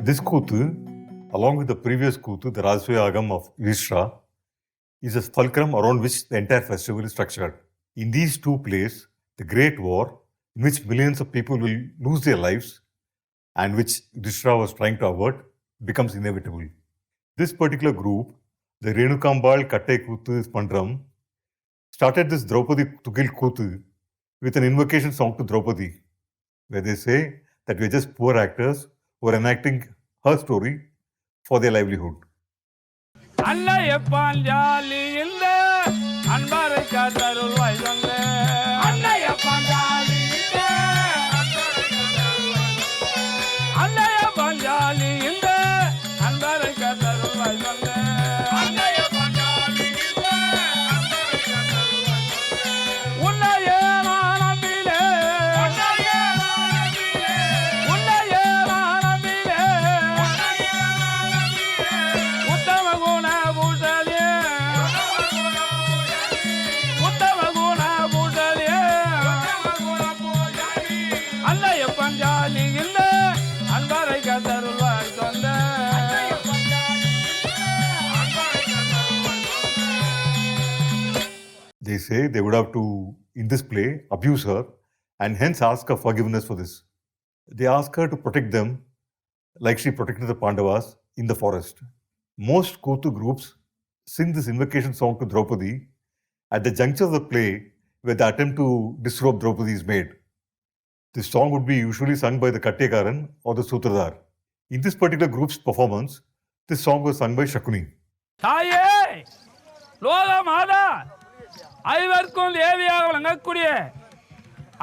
This Kuthu, along with the previous Kuthu, the Rajaswaya Agam of Yudhishthira, is a fulcrum around which the entire festival is structured. In these two plays, the Great War, in which millions of people will lose their lives and which Yudhishthira was trying to avert, becomes inevitable. This particular group, the Renukambal Katte Kuthu Pandram, started this Draupadi Tugil Kuthu with an invocation song to Draupadi, where they say that we're just poor actors who are enacting her story for their livelihood. They say they would have to, in this play, abuse her and hence ask her forgiveness for this. They ask her to protect them like she protected the Pandavas in the forest. Most Kuthu groups sing this invocation song to Draupadi at the juncture of the play where the attempt to disrobe Draupadi is made. This song would be usually sung by the Kattekaran or the Sutradhar. In this particular group's performance, this song was sung by Shakuni. ஐவருக்கும் தேவியாக விளங்கக்கூடிய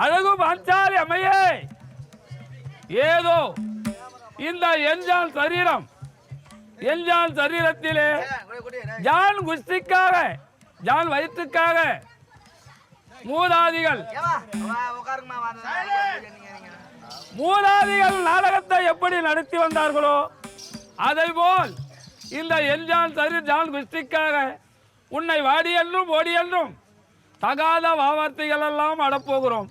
அழகு பாஞ்சாலி அம்மையே, ஏதோ இந்த எஞ்சான் சரீரத்திலே John குஸ்திக்காக, John வயிற்றுக்காக மூதாதிகள் நாடகத்தை எப்படி நடத்தி வந்தார்களோ அதைபோல் இந்த எஞ்சான் ஜான் குஸ்திக்காக உன்னை வாடி என்றும் ஓடி என்றும் தகாத வார்த்தைகள் எல்லாம் அடப்போகிறோம்.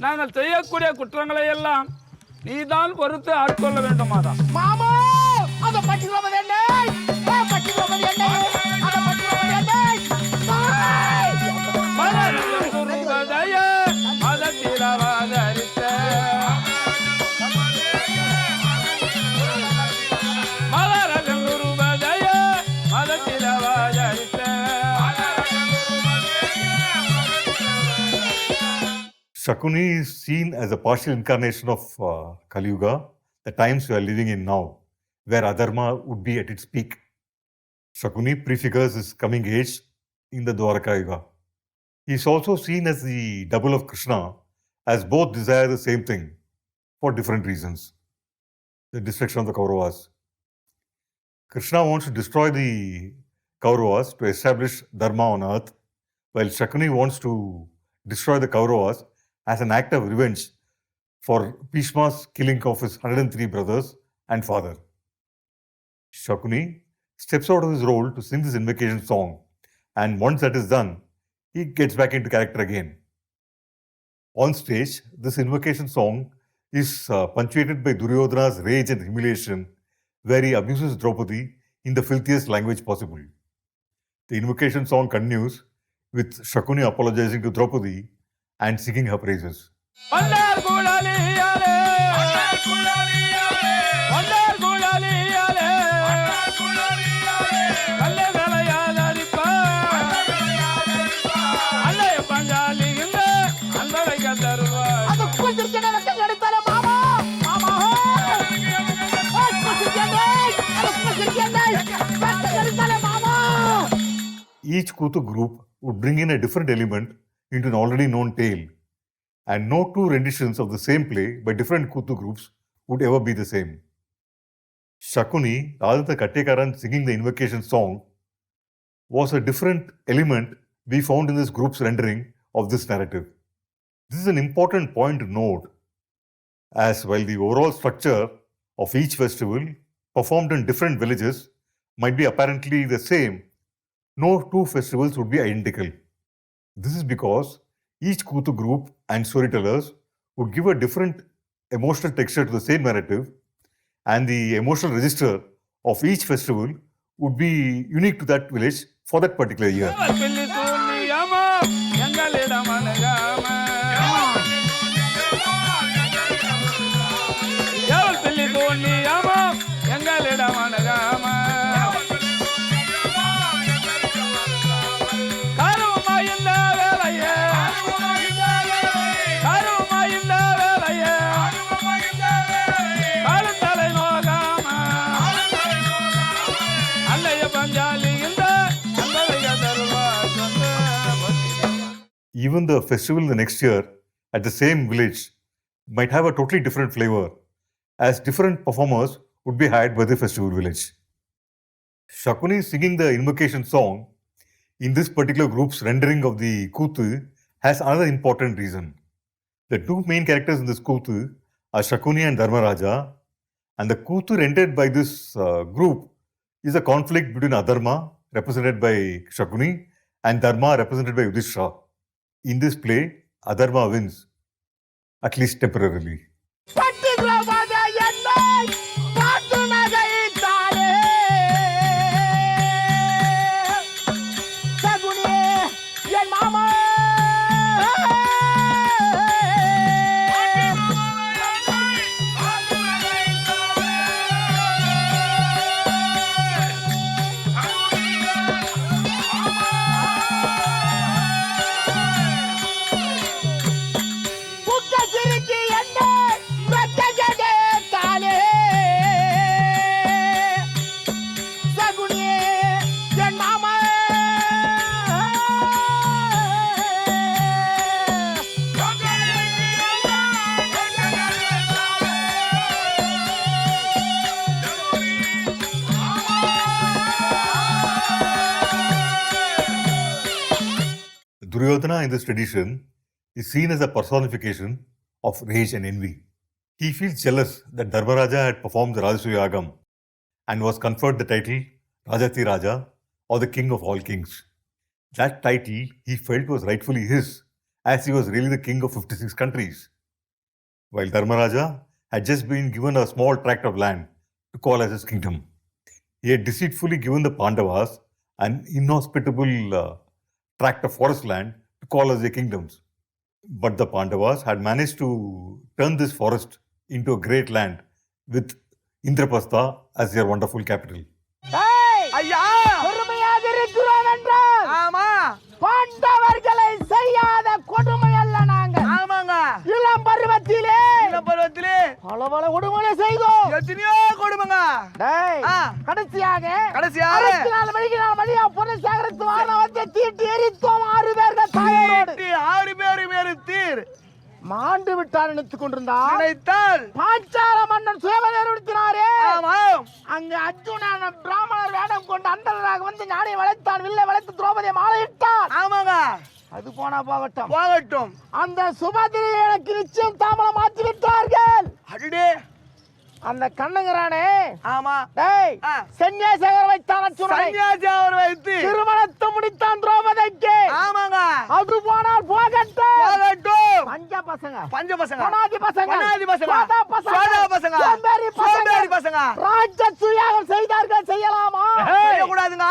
நாங்கள் செய்யக்கூடிய குற்றங்களை எல்லாம் நீதான் பொறுத்து ஆட்கொள்ள வேண்டும். மாமா அத பட்டிரோபதி என்ன பட்டிரோபதி என்ன அத பட்டிரோபதி என்ன மதத்திரவாதய மதத்திரவாதரித்த மதரகுருபதய மதத்திரவாதரித்த. Shakuni is seen as a partial incarnation of Kali Yuga, the times we are living in now, where Adharma would be at its peak. Shakuni prefigures his coming age in the Dwaraka Yuga. He is also seen as the double of Krishna, as both desire the same thing for different reasons. The destruction of the Kauravas. Krishna wants to destroy the Kauravas to establish Dharma on earth, while Shakuni wants to destroy the Kauravas as an act of revenge for Bhishma's killing of his 103 brothers and father. Shakuni steps out of his role to sing this invocation song, and once that is done, he gets back into character again. On stage, this invocation song is punctuated by Duryodhana's rage and humiliation, where he abuses Draupadi in the filthiest language possible. The invocation song continues with Shakuni apologizing to Draupadi and singing her praises. Each Kuthu group would bring in a different element into an already known tale, and no two renditions of the same play by different Kuthu groups would ever be the same. Shakuni, rather than Kattekaran singing the invocation song, was a different element we found in this group's rendering of this narrative. This is an important point to note, as while the overall structure of each festival performed in different villages might be apparently the same, no two festivals would be identical. This is because each Kuthu group and storytellers would give a different emotional texture to the same narrative and the emotional register of each festival would be unique to that village for that particular year. பில்லி தூண்டியமா எங்களிடம் அணுகாம ஏவல் பில்லி தூண்டியமா எங்களிடம் அணுகாம கருவமா இந்த வேலையே கருவமா இந்த வேலையே காலத்தலை நோகாம அல்லைய பஞ்சாலி இந்த அன்பலைய தருவா சொந்த Even the festival the next year at the same village might have a totally different flavor, as different performers would be hired by the festival village. Shakuni singing the invocation song in this particular group's rendering of the Kuthu has another important reason. The two main characters in this Kuthu are Shakuni and Dharmaraja, and the Kuthu rendered by this group is a conflict between Adharma, represented by Shakuni, and Dharma, represented by Yudhishthira. In this play, Adharma wins, at least temporarily. பட்டி திரௌபதி என்னை பார்த்து நகைத்தாளே. சகுனியே என் மாமா. புக்க சிரிக்கி என்னை வெக்க கேட்டாளே. சகுனியே என் மாமா. Duryodhana in this tradition is seen as a personification of rage and envy. He feels jealous that Dharmaraja had performed the Rajasuya Yagam and was conferred the title Rajati Raja, or the King of all kings. That title he felt was rightfully his, as he was really the king of 56 countries, while Dharmaraja had just been given a small tract of land to call as his kingdom. He had deceitfully given the Pandavas an inhospitable tract of forest land to call as their kingdoms. But the Pandavas had managed to turn this forest into a great land with Indraprastha as their wonderful capital. ஏய், ஐயா பொறுமையாக இருக்கிறோம் என்றால் ஆமா பாண்டவர்களை செய்யாத கொடுமை அல்ல நாங்கள். ஆமாங்க இளம் பருவத்திலே இளம் பருவத்திலே பல பல கொடுமைகளை செய்தோம். எத்தனையோ கொடுமைங்க டேய், ஆ. கடைசியாக கடைசியாக 64 மணிக்கு பொருள் சேகரித்து வானவத்தை தீட்டி எரித்தோம் 6 பேர்கள் தாயோடு. 6 பேரும் எரித்தீர் மாண்டு விட்டார் நினைத்துக் கொண்டிருந்தார். நினைத்தால் பாஞ்சால மன்னன் சுயவதை ஏற்படுத்தினாரே. ஆமாம் அங்கு அர்ஜுனன் பிராமணர் வேடம் கொண்டு அந்தரராக வந்து ஞானியை வளைத்தான், வில்லை வளைத்து திரௌபதியை மாலையிட்டான். ஆமாங்க அது போனா போகட்டும். போகட்டும் அந்த சுபதிரியை எனக்கு நிச்சயம் தாமலம் மாற்றி விட்டார்கள். அடடே அந்த கண்ணங்கரானே, ஆமா டேய், ஆ. சன்னியாசியாக வைத்தான் அர்ஜுனனை. சன்னியாசி அவர் வைத்து திருமணத்தை முடித்தான் திரௌபதிக்கு. ஆமாங்க அது போனால் போகட்டும். போகட்டும் பஞ்ச பசங்க, பஞ்ச பசங்க பனாதி பசங்க, பனாதி பசங்க சோதா பசங்க, சோதா பசங்க சோம்பேறி சோம்பேறி பசங்க பசங்க ராஜசூயாகம் செய்தார்கள். செய்யலாமா? செய்யக்கூடாதுங்க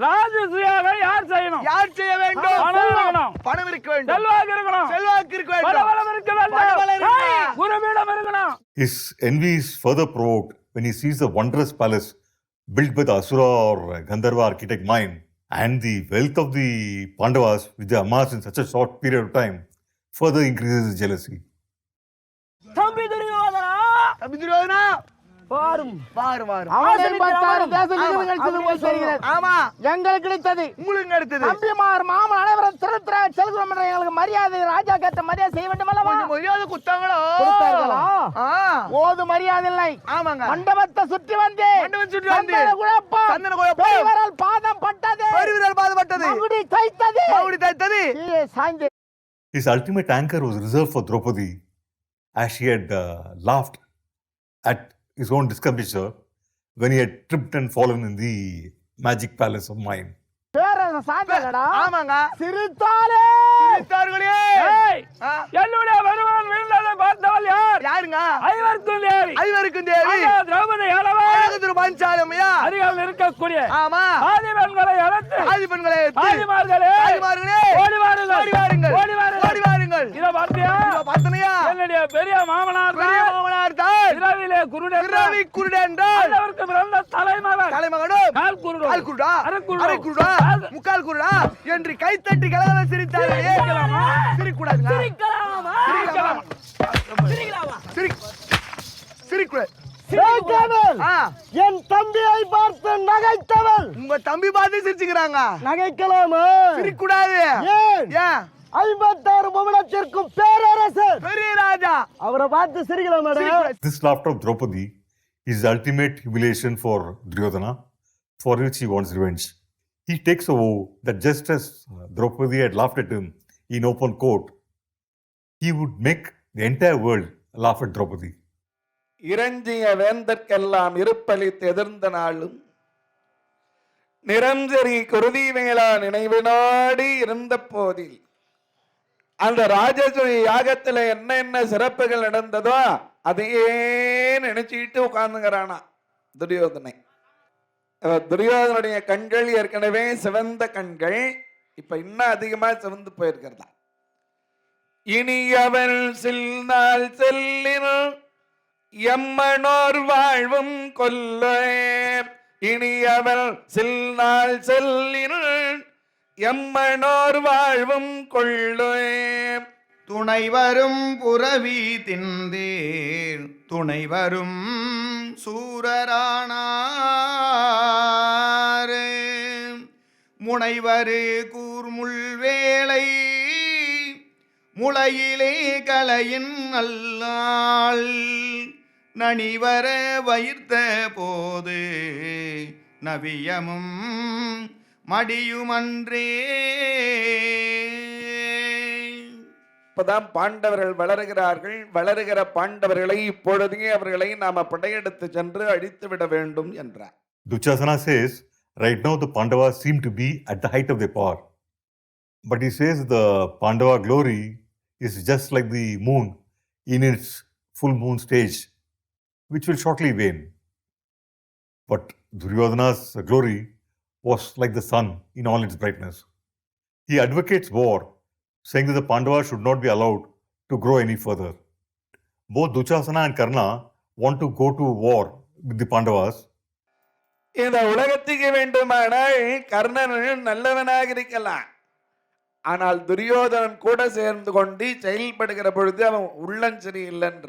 ராஜசூயாவை யார் செய்யணும்? யார் செய்ய வேண்டும் பணம் இருக்கணும், பணம் இருக்க வேண்டும் செல்வாக்கு இருக்கணும், செல்வாக்கு இருக்க வேண்டும் பணபலம் இருக்க வேண்டும், பணபலம் இருக்கணும். ஏய், குருபீடம் இருக்கணும். His envy is further provoked when he sees the wondrous palace built by the Asura or Gandharva architect mind, and the wealth of the Pandavas, which they amassed in such a short period of time, further increases his jealousy. தம்பி துரியோதனா, தம்பி துரியோதனா பாரும் பாரு பாரு அவனை பார்த்தாரு தேசம் ஆமா. நிகழ்ச்சது போல் தெரிகிறது. ஆமா எங்களுக்கு கிடைத்தது உங்களுக்கு அடுத்தது தம்பிமார் மாமன் அனைவரும் திருத்திராக செல்கிறோம் என்ற எங்களுக்கு மரியாதை ராஜா கேட்ட மரியாதை செய்ய வேண்டும் அல்லவா? கொஞ்சம் மரியாதை குத்தாங்களோ கொடுத்தார்களா? ஆ போது மரியாதை இல்லை. ஆமாங்க மண்டபத்தை சுற்றி வந்து மண்டபத்தை சுற்றி வந்து சந்தன குழப்பம், சந்தன குழப்பம். பெரியவரால் பாதம் பட்டது, பெருவிரல் பாதப்பட்டது மகுடி தைத்தது, மகுடி தைத்தது கீழே சாய்ந்து. His ultimate anger was reserved for Draupadi, as she had laughed at his own discomfiture when he had tripped and fallen in the magic palace of mind. பேரரசன் சாய்ந்தடா. ஆமாங்க சிரித்தாலே சிரித்தார்களே ஏய், ஆ, என்னுடைய வருவான் விழுந்ததை பார்த்தவள் யார்? யாருங்க ஐவருக்கும் தேவி. ஐவருக்கு இருக்கும் தேவி அந்த திரௌபதி ஆளவன் அழகு திரு பாஞ்சாலம்மையா அருகில் இருக்கக்கூடிய ஆமா ஆதிபெண்களை அழைத்து ஆதிபெண்களே ஆதிமார்களே ஆதிமார்களே ஓடி வாருங்கள் ஓடி வாருங்கள் ஓடி வாருங்கள் ஓடி வாருங்கள் இத பார்த்தியா பார்த்தனையா என்னுடைய பெரிய மாமனார் பெரிய மாமனார் தான் இரவிலே குருடன் இரவி குருடென்றால் அவருக்கு பிறந்த தலைமகன் தலைமகனும் கால் குருடன் கால் குருடா அரைக்குருடன். அரைக்குருடா முக்கால் குருடா என்று கைத்தட்டி கலகல சிரித்தார்களே சிரிக்கலாமா? சிரிக்கூடாதுங்க சிரிக்கலாமா? சிரிக்கலாமா? சிரிக்கலாமா? சிரிக்கூடாது என் தம்பியை பார்த்து நகைத்தவன் உங்க தம்பி பார்த்து சிரிச்சுக்கிறாங்க நகைக்கலாமா? சிரிக்கூடாது ஏன்? ஏன் 56 புவனத்திற்கும் பேரரசர் பெரிய ராஜா அவரை பார்த்து சிரிக்கலாம் madam. This laughter of Draupadi is the ultimate humiliation for Duryodhana, for which he wants revenge. He takes a vow that just as Draupadi had laughed at him in open court, he would make the entire world laugh at Draupadi. இறஞ்சிய வேந்தற்கெல்லாம் இருப்பளித்து எதிர்ந்த நாளும் நிரஞ்சரி குருதி மேலா நினைவு நாடி இருந்த போதில் அந்த ராஜசுரி யாகத்துல என்ன சிறப்புகள் நடந்ததோ அதையே நினைச்சிட்டு உட்கார்ந்துங்கிறானா துரியோதனை. துரியோதனுடைய கண்கள் ஏற்கனவே சிவந்த கண்கள், இப்ப இன்னும் அதிகமா சிவந்து போயிருக்கிறதா. இனி அவள் சில்நாள் செல்லின் எம்மனோர் வாழ்வும் கொல்ல, இனி அவள் சில்நாள் செல்லின் எம்மனோர் வாழ்வும் கொள்ளே. துணைவரும் புரவி தின்றேன் துணைவரும் சூரரானாரே முனைவரு கூர்முள் வேளை முளையிலே கலையின் அல்லாள் நனிவர வயிர்த்த போது நவியமும் மடியுமன்றே. இப்பதான் பாண்டவர்கள் வளருகிறார்கள். வளருகிற பாண்டவர்களை இப்பொழுதே அவர்களை நாம படையெடுத்து சென்று அழித்து விட வேண்டும் என்றார். Dushasana says, right now the Pandavas seem to be at the height of their power. But he says the Pandava glory is just like the moon in its full moon stage, which will shortly wane. But Duryodhana's glory was like the sun in all its brightness. He advocates war, saying that the Pandavas should not be allowed to grow any further. Both Dushasana and Karna want to go to war with the Pandavas. இந்த உலகத்துக்கு வேண்டுமானால் கர்ணன் நல்லவனாக இருக்கலாம், ஆனால் துரியோதனன் கூட சேர்ந்து கொண்டு செயல்படுகிற பொழுது அவன் உள்ளஞ்சரி இல்லைன்ற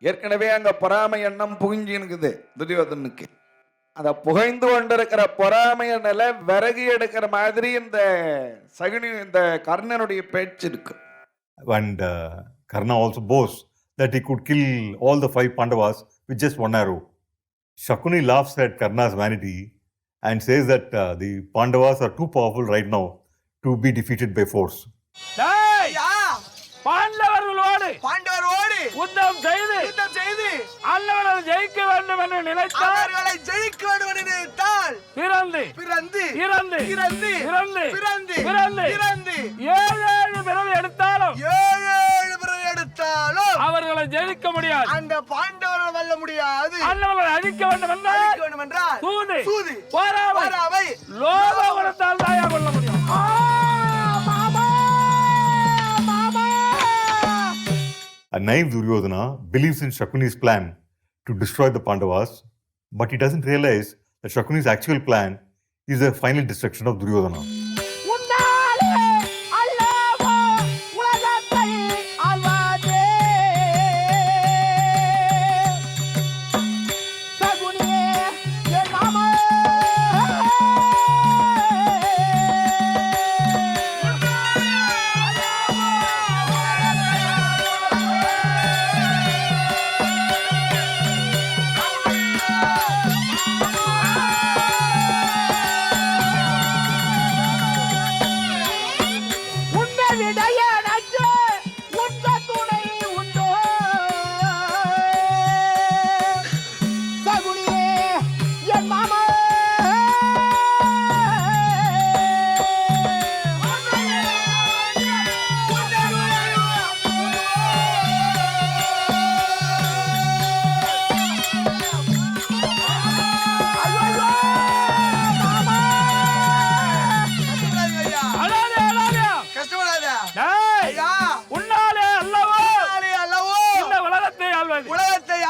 ஏற்கனவே அங்க பொறாமை எண்ணம் புகிஞ்சு இருக்குது துரியோதனுக்கு. அத புகைந்து கொண்டிருக்கிற பொறாமைய நில விறகு எடுக்கிற மாதிரி இந்த கர்ணனுடைய பேச்சு இருக்கு. And Karna also boasts that he could kill all the 5 Pandavas with just one arrow. Shakuni laughs at Karna's vanity and says that the Pandavas are too powerful right now to be defeated by force. டேய், பாண்டவர்களோடு பாண்டவரோடு யுத்தம் செய்து யுத்தம் செய்து அல்லவர்கள் ஜெயிக்க வேண்டும் என்று நினைத்தால் அவர்களை ஜெயிக்க வேண்டும் என்று நினைத்தால் பிறந்து பிறந்து இறந்து இறந்து பிறந்து பிறந்து பிறந்து இறந்து 7 பிறவி எடுத்தாலும் 7 பிறவி எடுத்தாலும் அவர்களை ஜெயிக்க முடியாது. அந்த பாண்டவர்கள் வெல்ல முடியாது. அல்லவர்கள் அழிக்க வேண்டும் என்றால் அழிக்க வேண்டும் என்றால் சூது சூது பொறாமை பொறாமை லோப குணத்தால் தாயா கொள்ள முடியும். A naive Duryodhana believes in Shakuni's plan to destroy the Pandavas, but he doesn't realize that Shakuni's actual plan is the final destruction of Duryodhana. உன்னாலே அல்லவோ உலகத்தை ஆள்வாதே. சகுனியே என் மாமா.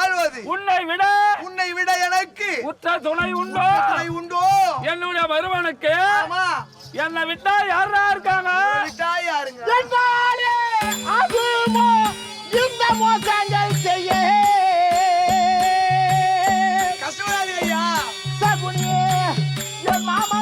ஆழ்வது உன்னை விட உன்னை விட எனக்கு உற்ற துணை உண்டோ துணை உண்டோ? என்னுடைய வருவனுக்கு ஆமா, என்னை விட்டா யாரா இருக்காங்க? விட்டா யாருங்க? என்னாலே ஆகுமோ இந்த மோசங்கள் செய்ய கஷ்டப்படாதீங்க ஐயா. சகுனியே என் மாமா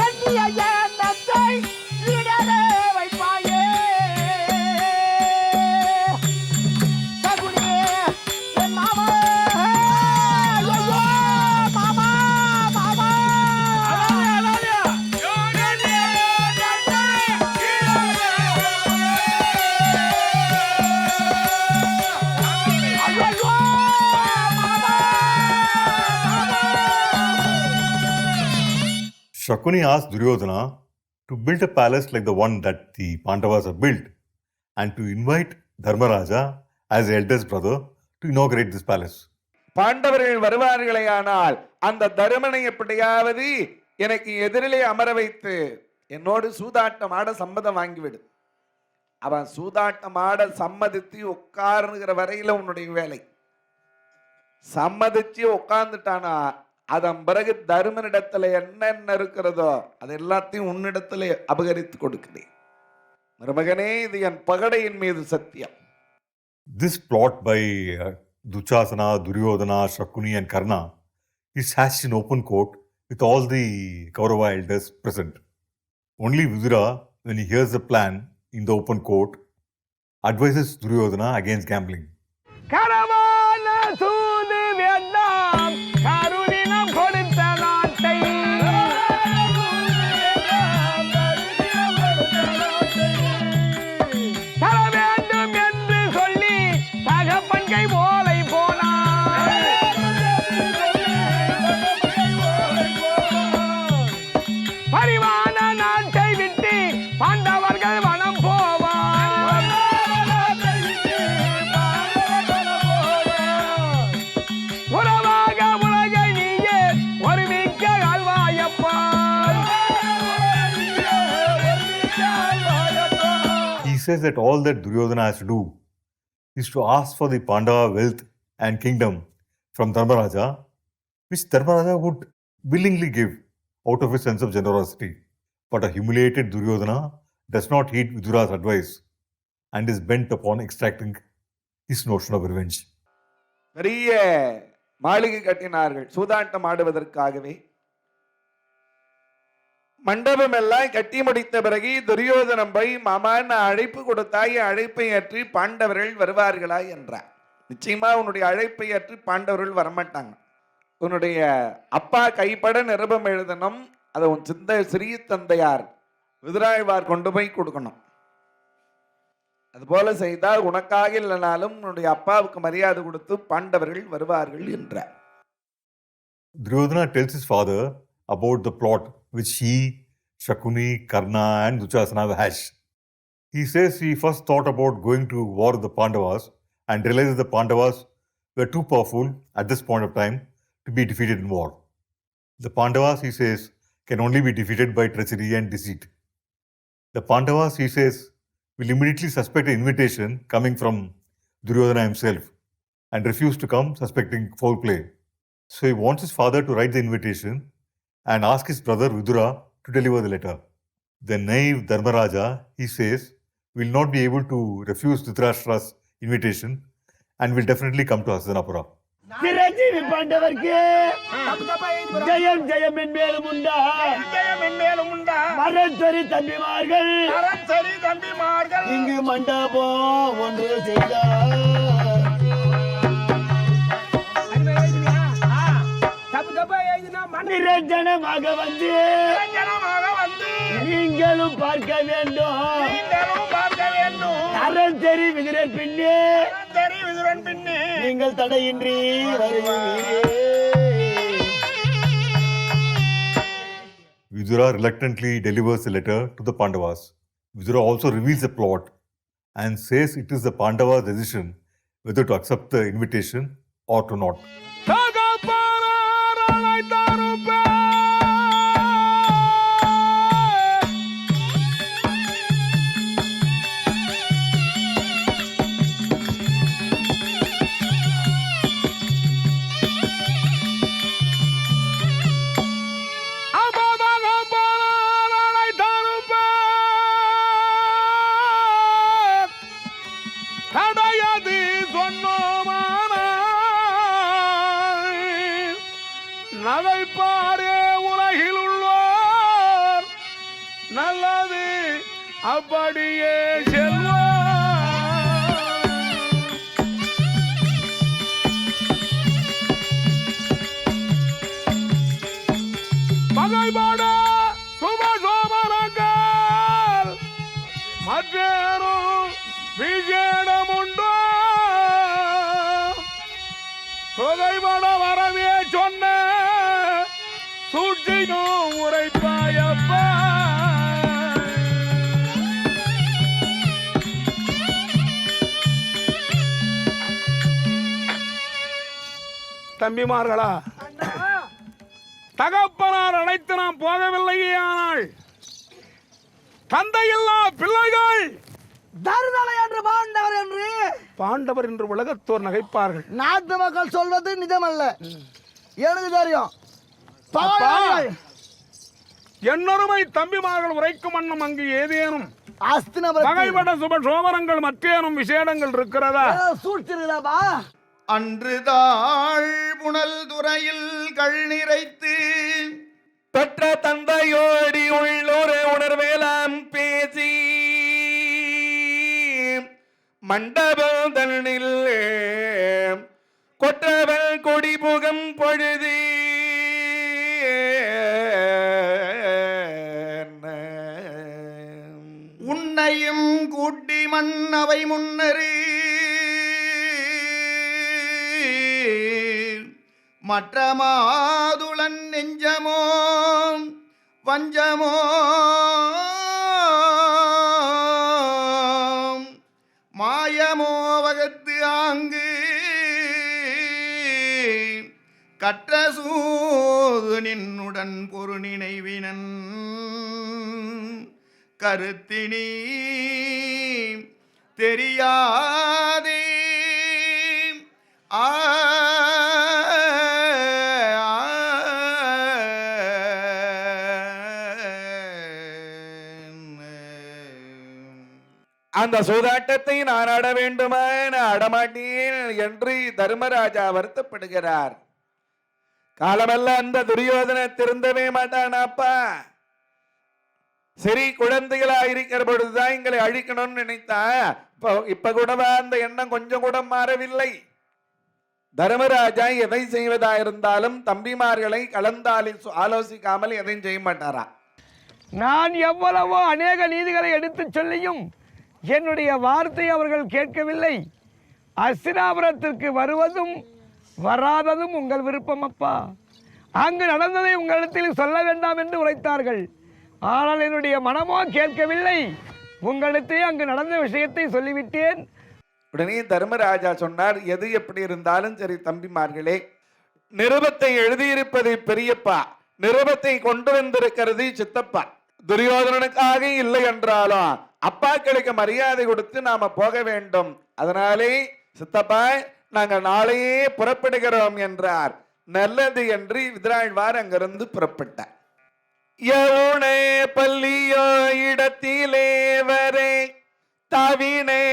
எண்ணிய எண்ணத்தை ஈடேற வைப்பாயே சகுனியே என் மாமா ஐயோ மாமா மாமா ஐயோ மாமா Shakuni asked Duryodhana to build a palace like the one that the Pandavas have built and to invite Dharmaraja as the eldest brother to inaugurate this palace. பாண்டவர்கள் வருவார்களேயானால் அந்த தருமனை எப்படியாவது எனக்கு எதிரிலே அமர வைத்து என்னோடு சூதாட்டம் ஆட சம்மதம் வாங்கிவிடு. அவன் சூதாட்டம் ஆட சம்மதித்து உட்காருங்கிற வரையில உன்னுடைய வேலை. சம்மதிச்சு உட்கார்ந்துட்டானா அதன் பிறகு தருமனிடத்துல என்னென்ன இருக்கிறதோ அது எல்லாத்தையும் உன்னிடத்துல அபகரித்து கொடுக்கிறேன். மருமகனே, இது என் பகடையின் மீது சத்தியம். This plot by Dushasana, Duryodhana, Shakuni and Karna is hatched in open court with all the Kaurava elders present. Only Vidura, when he hears the plan in the open court, advises Duryodhana against gambling. கரவான சூது வேண்டாம் கருதினம் கொடுத்த நாட்டை தர வேண்டும் என்று சொல்லி தகப்பன் கை ஓலை போனான். பரிவான நாட்டை விட்டு பாண்டவர்கள் வனம் போவார். உறவாக உலகை நீயே ஒரு மிக்க ஆழ்வாயப்பா. He says that all that Duryodhana has to do is to ask for the Pandava wealth and kingdom from Dharmaraja, which Dharmaraja would willingly give out of his sense of generosity. But a humiliated Duryodhana does not heed Vidura's advice and is bent upon extracting his notion of revenge. பெரிய மாளிகை கட்டினார்கள் சூதாட்டம் ஆடுவதற்காகவே. மண்டபம் எல்லாம் கட்டி முடித்த பிறகு துரியோதனம் போய் மாமான்னு அழைப்பு கொடுத்தாய், அழைப்பை ஏற்றி பாண்டவர்கள் வருவார்களா என்றார். நிச்சயமா உன்னுடைய அழைப்பை ஏற்றி பாண்டவர்கள் வரமாட்டாங்க. உன்னுடைய அப்பா கைப்பட நிருபம் எழுதணும், அதை உன் சிறிய தந்தையார் விதுராழ்வார் கொண்டு போய் கொடுக்கணும். அதுபோல செய்தால் உனக்காக இல்லைனாலும் உன்னுடைய அப்பாவுக்கு மரியாதை கொடுத்து பாண்டவர்கள் வருவார்கள் என்றார். Duryodhana tells his father about the plot which he, Shakuni, Karna and Dushasana have hatched. He says he first thought about going to war with the Pandavas and realized the Pandavas were too powerful at this point of time to be defeated in war. The Pandavas, he says, can only be defeated by treachery and deceit. The Pandavas, he says, will immediately suspect an invitation coming from Duryodhana himself and refuse to come, suspecting foul play. So he wants his father to write the invitation and ask his brother Vidura to deliver the letter. The naive Dharmaraja, he says, will not be able to refuse Dhritarashtra's invitation and will definitely come to Hastinapura. Chiranjeevi பாண்டவர்க்கு ஜெயம் ஜெயம் என்பேலும் உண்டா, ஜெயம் என்பேலும் உண்டா. மரச்சரி தம்பிமார்கள், மரச்சரி தம்பிமார்கள் இங்கு மண்டபம் ஒன்று செய்தார். நிரஞ்சனமாக வந்து நீங்களும் பார்க்க வேண்டும், அறஞ்சரி விதுரன் பின்னே நீங்கள் தடையின்றி Vidura reluctantly delivers the letter to the Pandavas. Vidura also reveals the plot and says it is the Pandava's decision whether to accept the invitation or to not. தகப்பனார் அழைத்தாருப்பே. நகைப்பாரே உலகில் உள்ளோர் நல்லது அப்படியே செல்வார். பகைபாட சுபசோபனங்கள் மற்றேறும் விஜேடமுண்டோ தொகைபட வரவே சொன்ன சூழ்ச்சியும் உரைப்பாயப்பா. தம்பிமார்களா, தகப்பனார் அழைத்து நாம் போகவில்லையே, ஆனால் தந்தையில்லா பிள்ளைகள் தருதலை என்று பாண்டவர் என்று பாண்டவர் என்று உலகத்தோர் நகைப்பார்கள். நாட்டு மக்கள் சொல்வது நிஜமல்ல, எனக்கு தெரியும். அப்பா, என்னொருமை தம்பிமார்கள் உரைக்கும் வண்ணம் அங்கு ஏதேனும் பகைபட சுப சோமரங்கள் மற்றேனும் விசேடங்கள் இருக்கிறதா? சூழ்ச்சிருதாபா. அன்று தாழ் புனல் துறையில் கள் நிறைத்து பெற்ற தந்தையோடி உள்ளொரு உணர்வேலாம் பேசி மண்டபம் தன்னில் கொற்றவள் கொடி புகம் பொழுது உன்னையும் கூட்டி மன்னவை முன்னரு மற்ற மாதுளன் நெஞ்சமோ வஞ்சமோ மாயமோ வகத்து ஆங்கு கற்ற சூது நின்னுடன் பொரு நினைவினன் கருத்தினி தெரியாதே. அந்த சூதாட்டத்தை நான் ஆட வேண்டுமா, நான் ஆடமாட்டேன் என்று தர்மராஜா வருத்தப்படுகிறார். காலமெல்லாம் அந்த துரியோதனை திருந்தவே மாட்டானாப்பா. சரி, குழந்தைகளா இருக்கிற பொழுதுதான் எங்களை அழிக்கணும்னு நினைத்தா, இப்ப கூடவா அந்த எண்ணம் கொஞ்சம் கூட மாறவில்லை. தர்மராஜா எதை செய்வதா இருந்தாலும் தம்பிமார்களை கலந்தாலி ஆலோசிக்காமல் எதையும் செய்ய மாட்டாரா. நான் எவ்வளவோ அநேக நீதிகளை எடுத்து சொல்லியும் என்னுடைய வார்த்தை அவர்கள் கேட்கவில்லை. அஸ்தினாபுரத்திற்கு வருவதும் வராததும் உங்கள் விருப்பம் அப்பா. அங்கு நடந்ததை உங்களிடத்தில் சொல்ல வேண்டாம் என்று உரைத்தார்கள். ஆனால் என்னுடைய மனமோ கேட்கவில்லை. உங்களிடத்தே அங்கு நடந்த விஷயத்தை சொல்லிவிட்டேன். உடனே தர்மராஜா சொன்னார், எது எப்படி இருந்தாலும் சரி தம்பிமார்களே, நிருபத்தை எழுதியிருப்பது பெரியப்பா, நிருபத்தை கொண்டு வந்திருக்கிறது சித்தப்பா. துரியோதனனுக்காக இல்லை என்றாலும் அப்பாக்களுக்கு மரியாதை கொடுத்து நாம போக வேண்டும். அதனாலே சித்தப்பா, நாங்கள் நாளையே புறப்படுகிறோம் என்றார். நல்லது என்று விதிராழ்வார் அங்கிருந்து புறப்பட்டார். யவுனே பள்ளியோ இடத்திலே வரே தாவினே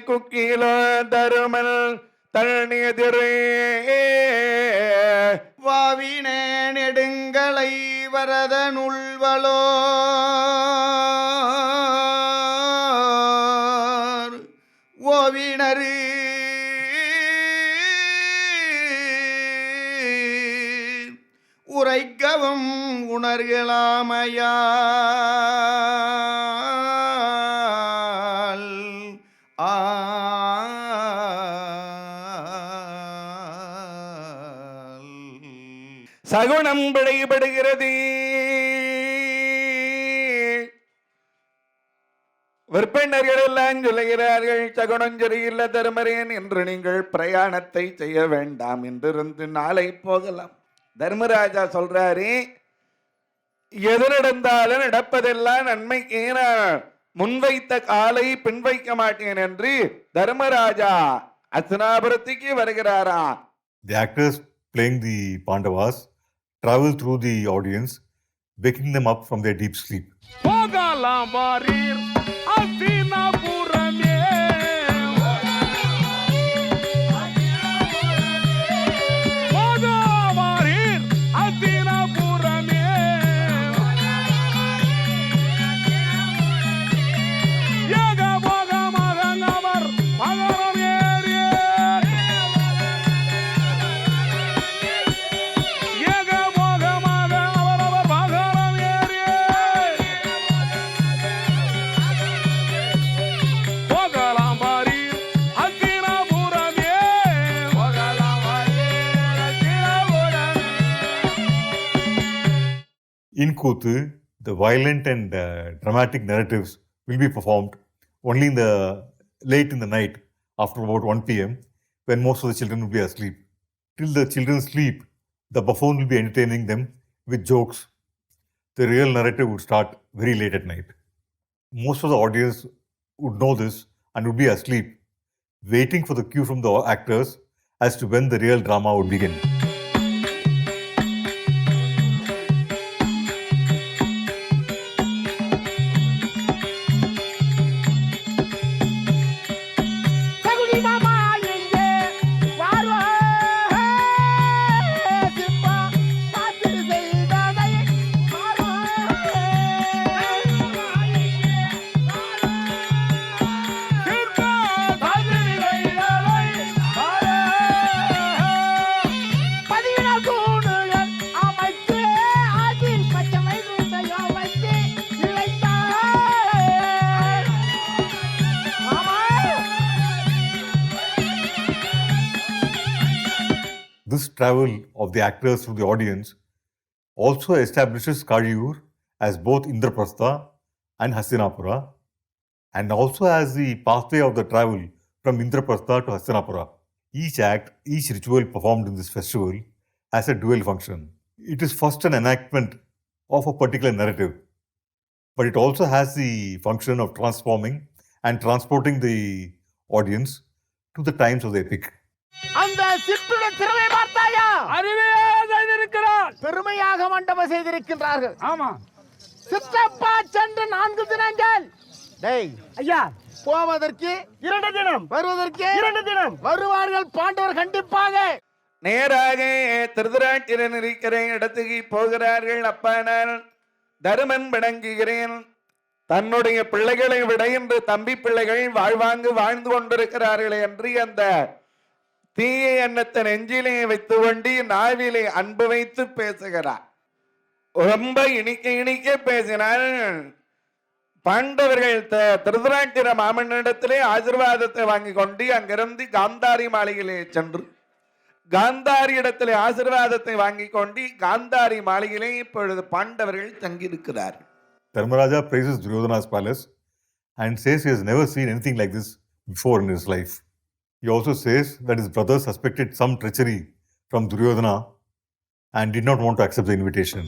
குக்கிலோ தருமல் தண்ணெதிரே வாவினே நெடுங்களை வரதனுள்வளோ ஓவினரு உரைக்கவும் உணர்களாமையால் சகுனம் விடைபடுகிறது. விற்பனர்கள் எல்லாம் சொல்லுகிறார்கள், சகுனம் சரியில்லை தர்மரேன் என்று நீங்கள் பிரயாணத்தை செய்ய வேண்டாம் என்றிருந்து நாளை போகலாம். தர்மராஜா சொல்றாரு, எது நடந்தாலும் நடப்பதெல்லாம் நன்மைக்கு நான் முன்வைத்த காலை பின் வைக்க மாட்டேன் என்று Dharmaraja அஸ்தினாபுரத்துக்கு வருகிறாரா. The actors playing the Pandavas travel through the audience, waking them up from their deep sleep. போகலாம் வாரீர் அஸ்தினாபுரமே. போகலாம் வாரீர் அஸ்தினாபுரமே. ஏக போகமாக அவர் பகரம் ஏறிய. ஏக போகமாக அவர் பகரம் ஏறிய. போகலாம் வாரீர் அஸ்தினாபுரமே. போகலாம் வாரீர் அஸ்தினாபுரமே. In Kuthu, the violent and dramatic narratives will be performed only late in the night after about 1 p.m. when most of the children will be asleep. Till the children sleep, the buffoon will be entertaining them with jokes. The real narrative would start very late at night. Most of the audience would know this and would be asleep, waiting for the cue from the actors as to when the real drama would begin. Shakuni மாமா எங்கே வாரோ சிப்பா பார்த்து செய்ததை வாரோ. பதிவினால் தூணுகள் அமைத்து அதில் பச்சை குண்டையோ வைத்து இழைத்தார். மாமா This travel of the actors through the audience also establishes Kaliyur as both Indraprastha and Hastinapura, and also as the pathway of the travel from Indraprastha to Hastinapura. Each act, each ritual performed in this festival has a dual function. It is first an enactment of a particular narrative, but it also has the function of transforming and transporting the audience to the times of the epic. அந்த சிற்பியுடைய திறமை பார்த்தாயா? அறிவியாக செய்திருக்கிறார். பெருமையாக மண்டபம் செய்திருக்கின்றார்கள். ஆமா, சித்தப்பா சென்று 4 தினங்கள். டேய் ஐயா, போவதற்கு 2 தினம், வருவதற்கு 2 தினம். வருவார்கள் பாண்டவர் கண்டிப்பாக. நேராக திருதராட்டிரன் இருக்கிற இடத்துக்கு போகிறார்கள். அப்பா, நான் தருமன் விளங்குகிறேன். தன்னுடைய பிள்ளைகளை விட இன்று தம்பி பிள்ளைகள் வாழ்வாங்கு வாழ்ந்து கொண்டிருக்கிறார்கள் என்று அந்த தீய எண்ணத்தை நெஞ்சிலே வைத்து கொண்டு நாவிலே அன்பு வைத்து பேசுகிறார். ரொம்ப இனிக்க இனிக்க பேசினார். பாண்டவர்கள் திருதராட்டிர மாமன்னிடத்திலே ஆசீர்வாதத்தை வாங்கி கொண்டு அங்கிருந்து காந்தாரி மாளிகையிலே சென்று காந்தாரி இடத்திலே ஆசீர்வாதத்தை வாங்கி கொண்டு காந்தாரி மாளிகையிலே இப்பொழுது பாண்டவர்கள் தங்கியிருக்கிறார்கள். Dharmaraja praises Duryodhana's palace and says he has never seen anything like this before in his life. He also says that his brother suspected some treachery from Duryodhana and did not want to accept the invitation.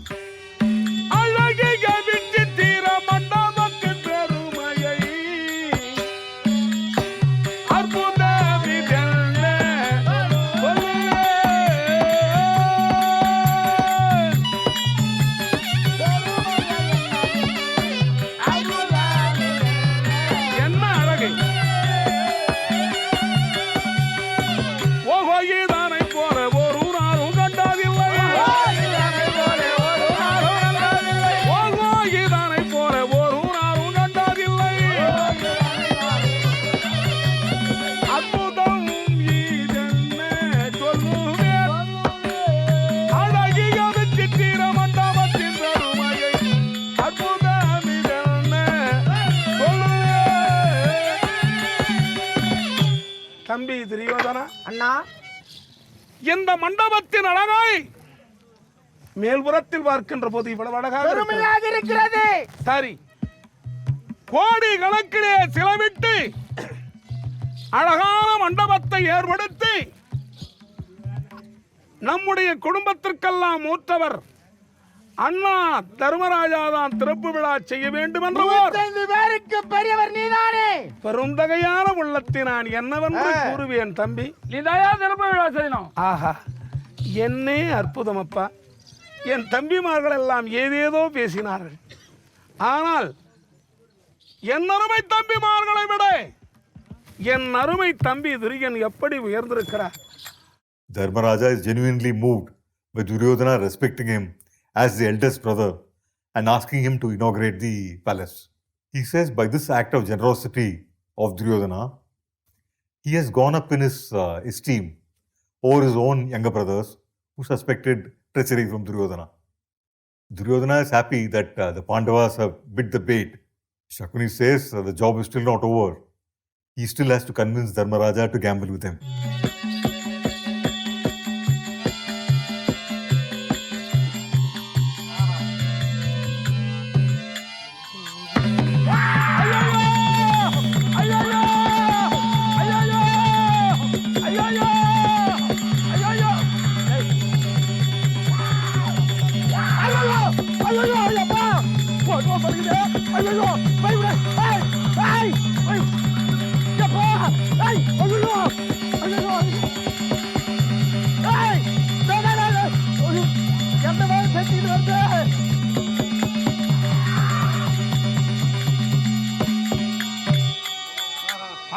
அழகிய விசித்திர மண்டபத்தின் பெருமையை அற்புதமிதென்ன சொல்லுவேன். என்ன அழகு! ஓஹோ, இதனை போல ஒரு நாளும் கண்டதில்லை. ஓஹோ, இதனை போல ஒரு நாளும் கண்டதில்லை. அற்புதம் இதென்ன சொல்லுவேன். அழகிய விசித்திர மண்டபத்தின் பெருமையை அற்புதம் இதென்ன சொல்லுவேன். தம்பி துரியோதனா, அண்ணா, இந்த மண்டபத்தின் அழகாய் மேல்புறத்தில் பார்க்கின்ற போது இவ்வளவு அழகாக இருக்கிறது. பெருமையாக இருக்கிறது. சரி, கோடி கணக்கிலே செலவிட்டு அழகான மண்டபத்தை ஏற்படுத்தி நம்முடைய குடும்பத்திற்கெல்லாம் மூத்தவர் அண்ணா தர்மராஜா தான் திறப்பு விழா செய்ய வேண்டும் என்றவர் பேருக்கு பெரியவர் நீதானே. பெருந்தகையான உள்ளத்தினான் என்னவென்று கூறுவேன் தம்பி. நீதாயா திறப்பு விழா செய்யணும். ஆஹா, என்னே அற்புதம் அப்பா. என் தம்பிமார்கள் எல்லாம் ஏதேதோ பேசினார்கள். ஆனால் என் அருமை தம்பிமார்களை விட என் அருமை தம்பி துரியன் எப்படி உயர்ந்திருக்கிறார். Dharmaraja is genuinely moved by Duryodhana respecting him as the eldest brother and asking him to inaugurate the palace. He says by this act of generosity of Duryodhana, he has gone up in his esteem over his own younger brothers who suspected treachery from Duryodhana. Duryodhana is happy that the Pandavas have bit the bait. Shakuni says the job is still not over. He still has to convince Dharmaraja to gamble with him.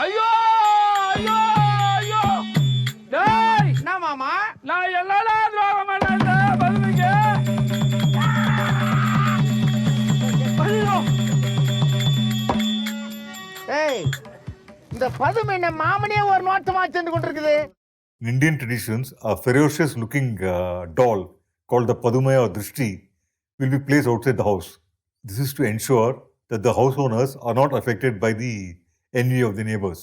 ஐயோ ஐயோ ஐயோ டேய், என்ன மாமா? நான் எல்லா துரோகம் பண்ண பதிலுங்க. ஏய், இந்த பதுமை என்ன மாமனே ஒரு நோட்டமா சென்று கொண்டிருக்குது. In Indian traditions, a ferocious looking doll called the Padumaya or Drishti will be placed outside the house. This is to ensure that the house owners are not affected by the envy of the neighbors.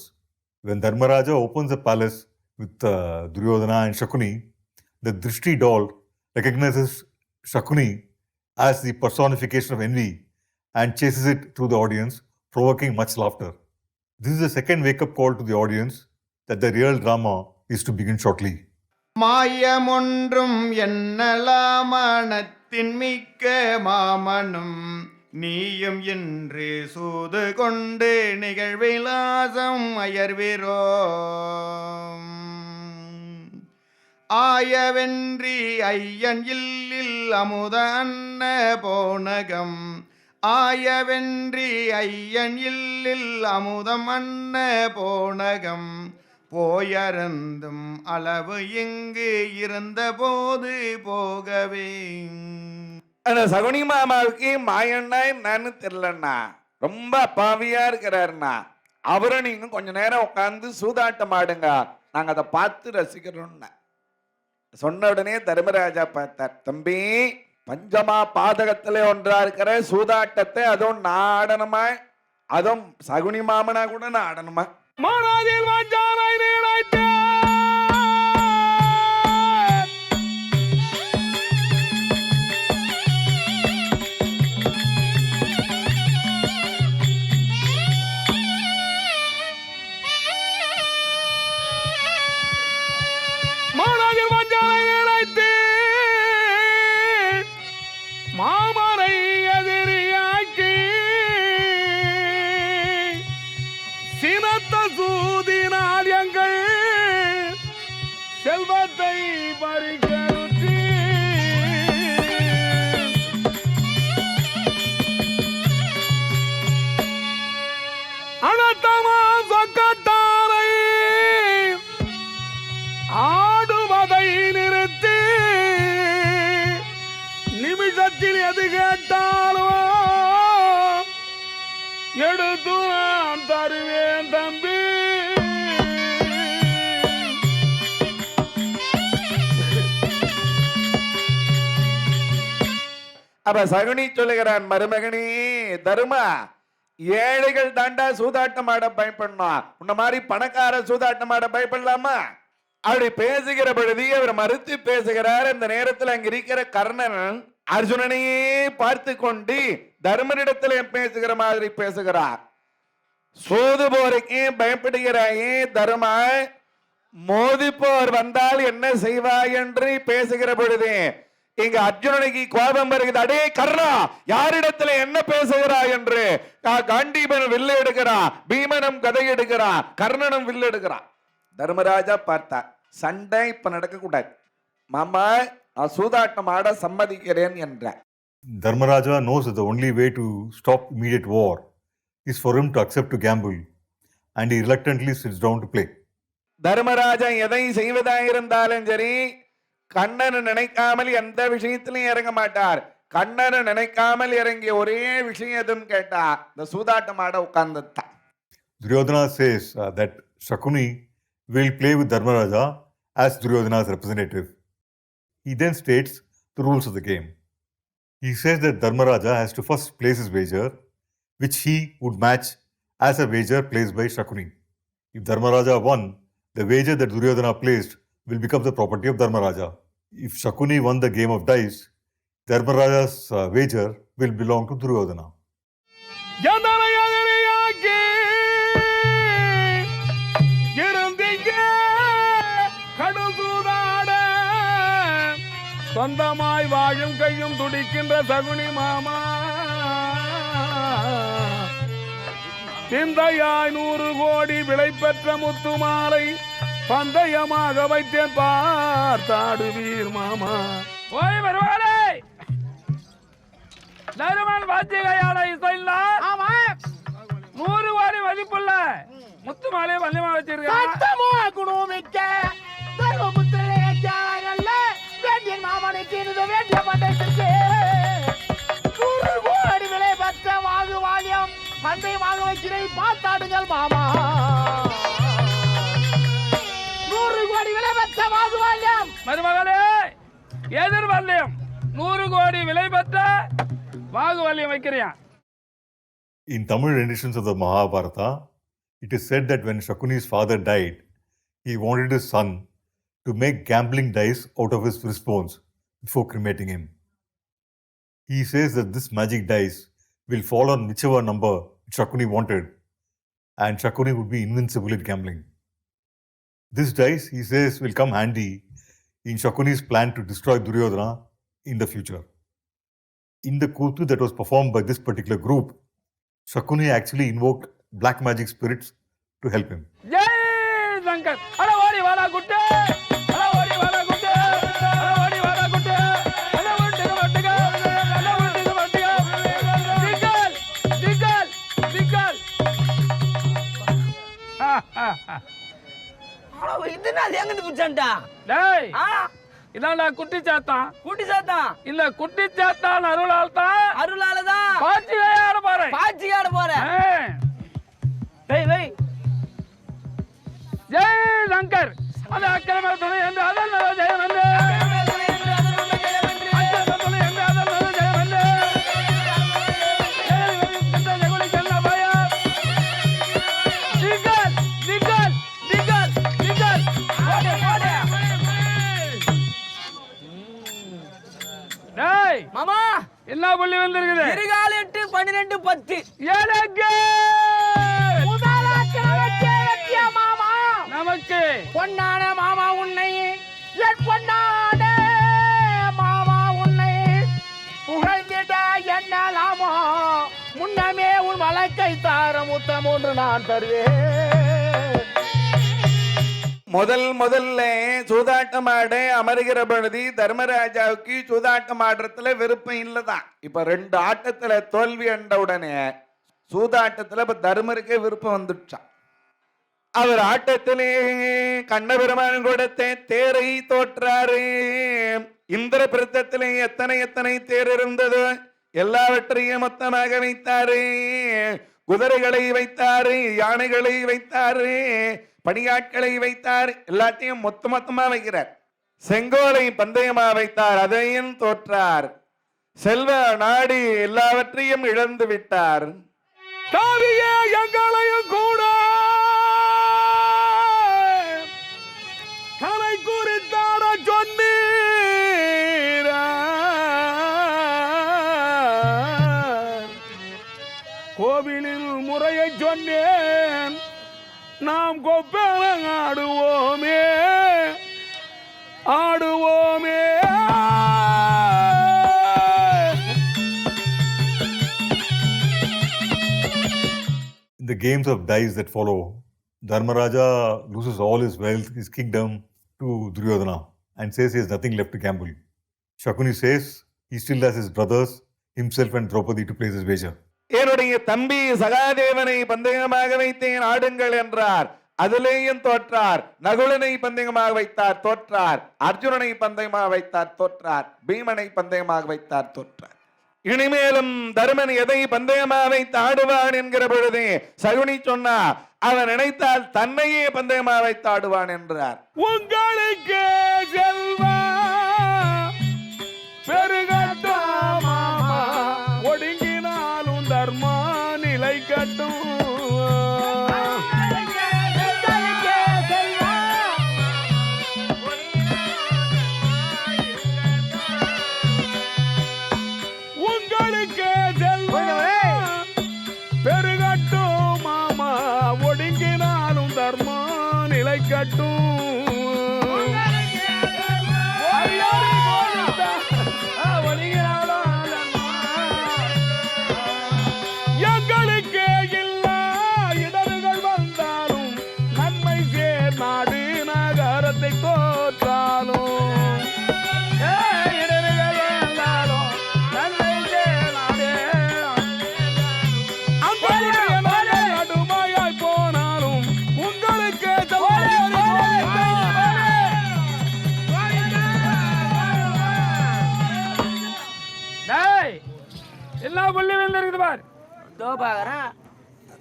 When Dharmaraja opens the palace with Duryodhana and Shakuni, the Drishti doll recognizes Shakuni as the personification of envy and chases it through the audience, provoking much laughter. This is the second wake-up call to the audience that the real drama is to begin shortly. மாயமொன்றும் என்னலாம் மனத்தின் மிக்க மாமனும் நீயும் என்று சூது கொண்டு நிகழ்விலாசம் அயர்விரோ ஆயவென்றி ஐயன் இல்லில் அமுத அன்ன போனகம் ஆயவென்றி ஐயன் இல்லில் அமுதம் அன்ன போனகம் போயருந்தும் அளவு இங்கு இருந்த போது போகவே. அந்த சகுனி மாமாவுக்கு மாயண்ணா என்னன்னு தெரியலண்ணா, ரொம்ப அப்பாவியா இருக்கிறாருண்ணா. அவரும் நீங்க கொஞ்ச நேரம் உட்காந்து சூதாட்டம் ஆடுங்க, நாங்க அதை பார்த்து ரசிக்கிறோம்னா சொன்ன உடனே தர்மராஜா பார்த்தார். தம்பி, பஞ்சமா பாதகத்திலே ஒன்றா இருக்கிற சூதாட்டத்தை அதுவும் நான் ஆடணுமா? அதுவும் சகுனி மாமனா கூட நான் ஆடணுமா? மானாதில் வாஞ்சானாய் நேராய்த்தே. மானாதில் வாஞ்சானாய் நேராய்த்தே. மாமரை எதிரியாக்கி சினத்த சூதினால் எங்கள் செல்வத்தை பறிக்கருத்தி அனத்தமா சொக்கத்தாரை ஆடுவதை நிறுத்தி நிமிஷத்தில் எது கேட்டாலும் எடுத்து நான் தருவேன் தம்பி. அப்ப சகுனி சொல்லுகிறான், மருமகனே தருமா, ஏழைகள் தாண்டா சூதாட்டம் ஆட பயப்படணும், உன்ன மாதிரி பணக்கார சூதாட்டம் ஆட பயப்படலாமா? அப்படி பேசுகிற பொழுது அவர் மறுத்து பேசுகிறார். இந்த நேரத்தில் அங்க இருக்கிற கர்ணன் அர்ஜுனனையே பார்த்து கொண்டு தர்மனிடத்திலே பேசுகிற மாதிரி பேசுகிறார். சோது போருக்கே பயப்படுகிறாயே தர்மா, மோதி போர் வந்தால் என்ன செய்வாய் என்று பேசுகிற பொழுது இங்க அர்ஜுனனுக்கு கோபம் வருகிறது. அடே கர்ணா, யாரிடத்துல என்ன பேசுகிறாய் என்று. காண்டீபன் வில்லு எடுக்கிறான், பீமனும் கதை எடுக்கிறான், கர்ணனும் வில்லு எடுக்கிறான். தர்மராஜா பார்த்தார், சண்டை இப்ப நடக்க கூடாது மாமா, சூதாட்டம் ஆட சம்மதிக்கிறேன் என்றார். Dharmaraja knows that the only way to stop immediate war is for him to accept to gamble, and he reluctantly sits down to play. Dharmaraja எதை செய்வதாயிருந்தாலும் சரி, கண்ணனை நினைக்காமல் எந்த விஷயத்திலையும் இறங்க மாட்டார். கண்ணனை நினைக்காமல் இறங்கிய ஒரே விஷயம் எதுன்னு கேட்டா இந்த சூதாட்டம் ஆட உட்கார்ந்துட்டான். Duryodhana says that Shakuni will play with Dharmaraja as Duryodhana's representative. He then states the rules of the game. He says that Dharmaraja has to first place his wager, which he would match as a wager placed by Shakuni. If Dharmaraja won, the wager that Duryodhana placed will become the property of Dharmaraja. If Shakuni won the game of dice, Dharmaraja's wager will belong to Duryodhana. சொந்தமாய் வாழும் கையும் துடிக்கின்ற சகுனி மாமா, சிந்தையாய் 100 கோடி விலை பெற்ற முத்துமாலை பந்தயமாக வைத்தேன் பார்த்தாடுவீர் மாமா. ஓய் வருவாரே, தருமன் வாத்தியகையாள இசையில்லார் 100 கோடி மதிப்புள்ள முத்துமாலை பந்தயமா வச்சிருக்கேன். மாமனுக்கு வேண்டிய பந்தயத்திற்கு 100 கோடி விலை பெற்ற வாகு வாழியம் பந்தயமாக வைக்கிறேன் பார்த்தாடுங்கள் மாமா. 100 கோடி விலை பெற்ற வாகு வாழியம் மருமகளே, எதிர்வல்லியம் 100 கோடி விலை பெற்ற வாகுவல்லியம் வைக்கிறியா? In Tamil renditions of the Mahabharata, it is said that when Shakuni's father died, he wanted his son to make gambling dice out of his wristbones before cremating him. He says that this magic dice will fall on whichever number Shakuni wanted, and Shakuni would be invincible at gambling. This dice, he says, will come handy in Shakuni's plan to destroy Duryodhana in the future. In the kurtu that was performed by this particular group, Shakuni actually invoked black magic spirits to help him. Jai Shankar, அட ஓடி வாடா குட்டே, அட ஓடி வாடா குட்டே, அட ஓடி வாடா குட்டே, அட ஓட்டுக ஓட்டுக, அட ஓட்டுக ஓட்டுக, திகல் திகல் திகல். இது நான் எங்க புடிச்சண்டா? டேய், இதான்டா குட்டி சாத்தான். கூட்டி சாத்தான். இந்த குட்டி சாத்தான் அருளாலதான் பாச்சிகையாட போறேன். பாச்சியாட போறேன். டேய் டேய், ஜெய் சங்கர், அது அக்கிரம துணை என்று அதன் மேல ஜெயம் என்று, அக்கிரம துணை என்று அதன் மேல ஜெயம் என்று, ஜெகுலிக்கு என்ன பயம்? திகல் திகல் திகல் திகல். ஓடு ஓடு. டேய் மாமா, என்ன புள்ளி வந்திருக்குது? 4 8 12 10. எனக்கு மாமா நமக்கு பொன்னான மாமா உன்னை, என் பொன்னான மாமா உன்னை புகழ்ந்திட என்னலாமோ, முன்னமே உன் வழக்கை தார முத்தம் ஒன்று நான் தருவேன். முதல்ல சூதாட்டம் ஆட அமருகிற பொழுது தர்மராஜாவுக்கு சூதாட்டம் ஆடுறதுல விருப்பம் இல்லதான். இப்ப 2 ஆட்டத்துல தோல்வி அண்ட உடனே சூதாட்டத்துல இப்ப தர்மருக்கே விருப்பம் வந்துடுச்சான். அவர் ஆட்டத்திலே கண்ணபெருமான் கொடுத்த தேரை தோற்றாரு. இந்திர பிரத்தத்திலே எத்தனை தேர் இருந்ததோ எல்லாவற்றையும் மொத்தமாக வைத்தாரு. குதிரைகளை வைத்தாரு, யானைகளை வைத்தாரு, பணியாட்களை வைத்தார், எல்லாத்தையும் மொத்தமா வைக்கிறார். செங்கோலை பந்தயமா வைத்தார், அதையும் தோற்றார். செல்வ நாடி எல்லாவற்றையும் இழந்து விட்டார். தாவியே எங்களையும் கூட கலை குறித்தாட சொன்னீர, games of dice that follow, Dharmaraja loses all his wealth, his kingdom to Duryodhana and says he has nothing left to gamble. Shakuni says he still has his brothers, himself and Draupadi to place his wager. என்னுடைய தம்பி சகாதேவனை பந்தயமாக வைத்தேன் ஆடுங்கள் என்றார். அதிலேயும் தோற்றார். நகுலனை பந்தயமாக வைத்தார், தோற்றார். அர்ஜுனனை பந்தயமாக வைத்தார், தோற்றார். பீமனை பந்தயமாக வைத்தார், தோற்றார். இனிமேலும் தருமன் எதை பந்தயமாக வைத்து ஆடுவான் என்கிற பொழுதே சகுனி சொன்னா அவன் நினைத்தால் தன்னையே பந்தயமாக வைத்து ஆடுவான் என்றார். உங்களுக்கு செல்வா பெருகட்டும் மாமா, ஒடுங்கினாலும் தர்மா நிலை கட்டும். உங்களுக்கு செல்வா பெருகட்டும் மாமா, ஒடுங்கினாலும் தர்மா நிலை கட்டும். எங்களுக்கு இல்லா இடர்கள் வந்தாலும் நன்மை சேர் நாடு நகரத்தை தோற்றாலும். இடர்கள் வந்தாலும் நன்மை சேர் நாடு நடுமாயாய் போனாலும் உங்களுக்கு எல்லா புள்ளி விழுந்திருக்குது பார். தோ பாக்குறேன்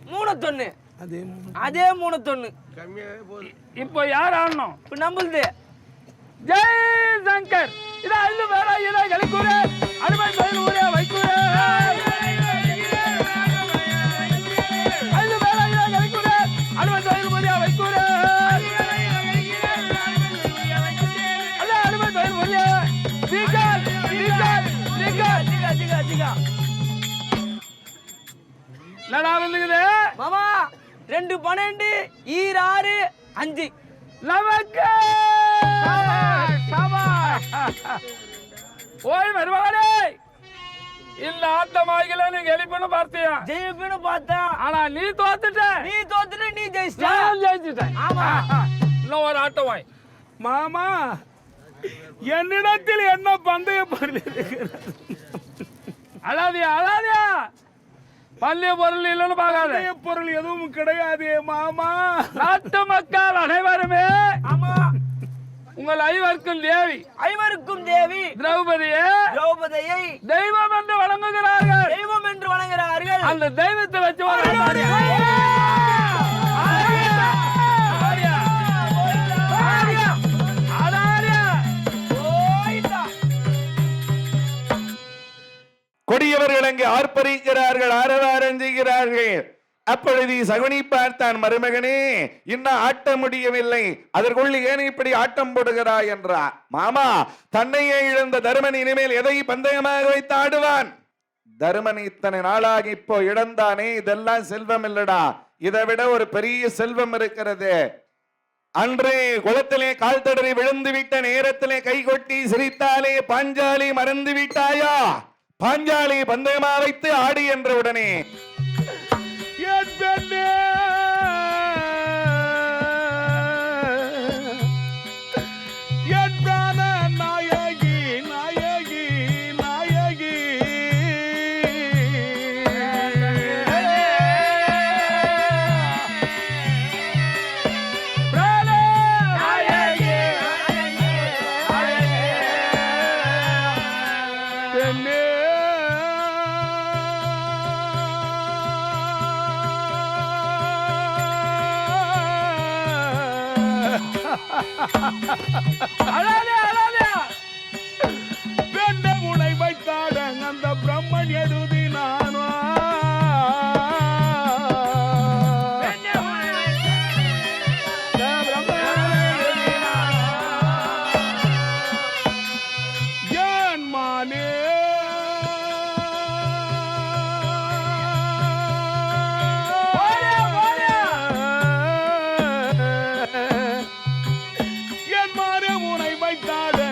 3-1. அதே 3-1. இப்போ யார் ஆடணும்? இப்ப நம்மளுது ஜெய் சங்கர். இதா இல்ல வேற இதா கலிக்கூரே அடிமை கோயில் ஊரே வைக்கூரே. இல்ல வேற இதா கலிக்கூரே அடிமை கோயில் ஊரே வைக்கூரே. அல்ல அடிமை கோயில் ஊரே. சீக்கர் சீக்கர் சீக்கர் ஜிகா ஜிகா. லடா வந்துக்குது மாமா 2-12 6 5 நமக்கு ஓய் வருவாடே. இந்த ஆட்டமாகில நீங்க எழுப்பின்னு பார்த்தியா? ஜெயிப்புன்னு பார்த்தா. ஆனா நீ தோத்துட்ட. நீ தோத்துட்டு நீ ஜெயிச்சிட்ட. நான் ஜெயிச்சிட்டேன். ஆமா. இன்னும் ஒரு ஆட்டம் வாய். மாமா என்னிடத்தில் என்ன பந்தய பொருள் இருக்கிறது? அழாதியா அழாதியா. பள்ளிய பொருள் இல்லைன்னு பார்க்காத. பொருள் எதுவும் கிடையாது மாமா. நாட்டு மக்கள் அனைவருமே ஆமா உங்கள் ஐவருக்கும் தேவி ஐவருக்கும் தேவி திரௌபதியை தெய்வம் என்று வணங்குகிறார்கள். தெய்வம் என்று வணங்குகிறார்கள். அந்த தெய்வத்தை வச்சு ஒரு கொடியவர்கள் அங்கே ஆர்ப்பரிக்கிறார்கள், ஆரவாரம் செய்கிறார்கள். அப்பொழுது சகுனி பார்த்தான், மருமகனே இன்னும் ஆட்ட முடியவில்லை, அதற்குள் ஏன் இப்படி ஆட்டம் போடுகிறாய் என்றார். மாமா, தன்னையே இழந்த தருமன் இனிமேல் எதை பந்தயமாக வைத்து ஆடுவான்? தருமன் இத்தனை நாளாக இப்போ இழந்தானே, இதெல்லாம் செல்வம் இல்லடா, இதை விட ஒரு பெரிய செல்வம் இருக்கிறது. அன்றே குளத்திலே கால் தடறி விழுந்து விட்ட நேரத்திலே கை கொட்டி சிரித்தாலே பாஞ்சாலி மறந்து விட்டாயா? பாஞ்சாலி பந்தயமா வைத்து ஆடி என்ற உடனே நாயகி நாயகி நாயகி பெண்ண உனை வைத்தாட அந்த பிரம்மன் எழுதி நானா ஏன் மானே என் மாறு உனை வைத்தாட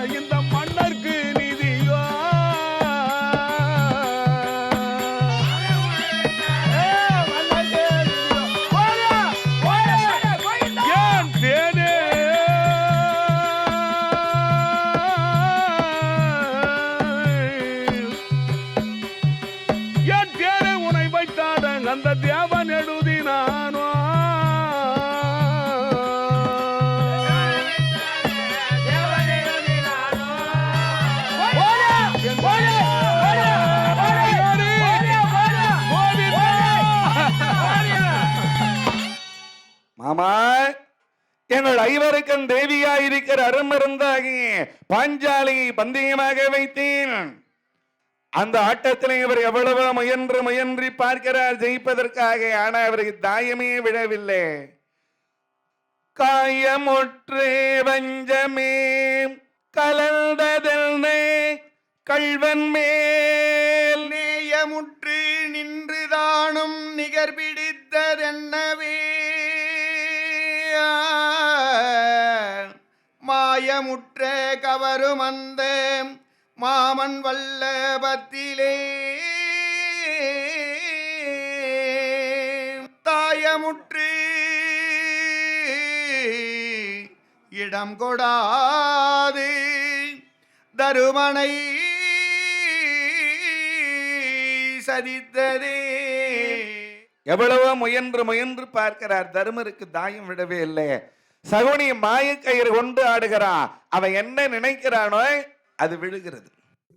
எங்கள் ஐவருக்கும் தேவியாயிருக்கிற அருமருந்தாகி பாஞ்சாலியை பந்தயமாக வைத்தேன். அந்த ஆட்டத்தில் இவர் எவ்வளவு முயன்று பார்க்கிறார் ஜெயிப்பதற்காக. ஆனால் அவருக்கு தாயமே விழவில்லை. காயமுற்று வஞ்சமே கலந்ததெல்னே கள்வன் மேல் நேயமுற்று நின்றுதானும் நிகர் பிடித்ததென்னவே மாயமுற்ற கவரும் அந்த மாமன் வல்லபத்திலே தாயமுற்று இடம் கொடாது தருமனை சதித்ததே. எவ்வளவோ முயன்று பார்க்கிறார். தருமருக்கு தாயம் விடவே இல்லை. சகுனி மாயக்கயிறு கொண்டு ஆடுகிறான். அவன் என்ன நினைக்கிறானோ அது விழுகிறது.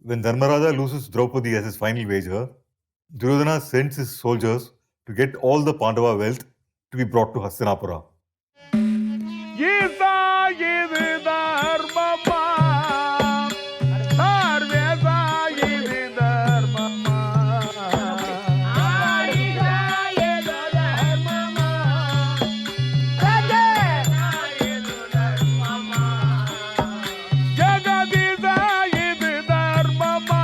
When Dharmaraja loses Draupadi as his final wager, Duryodhana sends his soldiers to get all the Pandava wealth to be brought to Hastinapura. Geetha இது தர்மமா, சர்வேசா இது தர்மமா. ஜெகதீசா இது தர்மமா,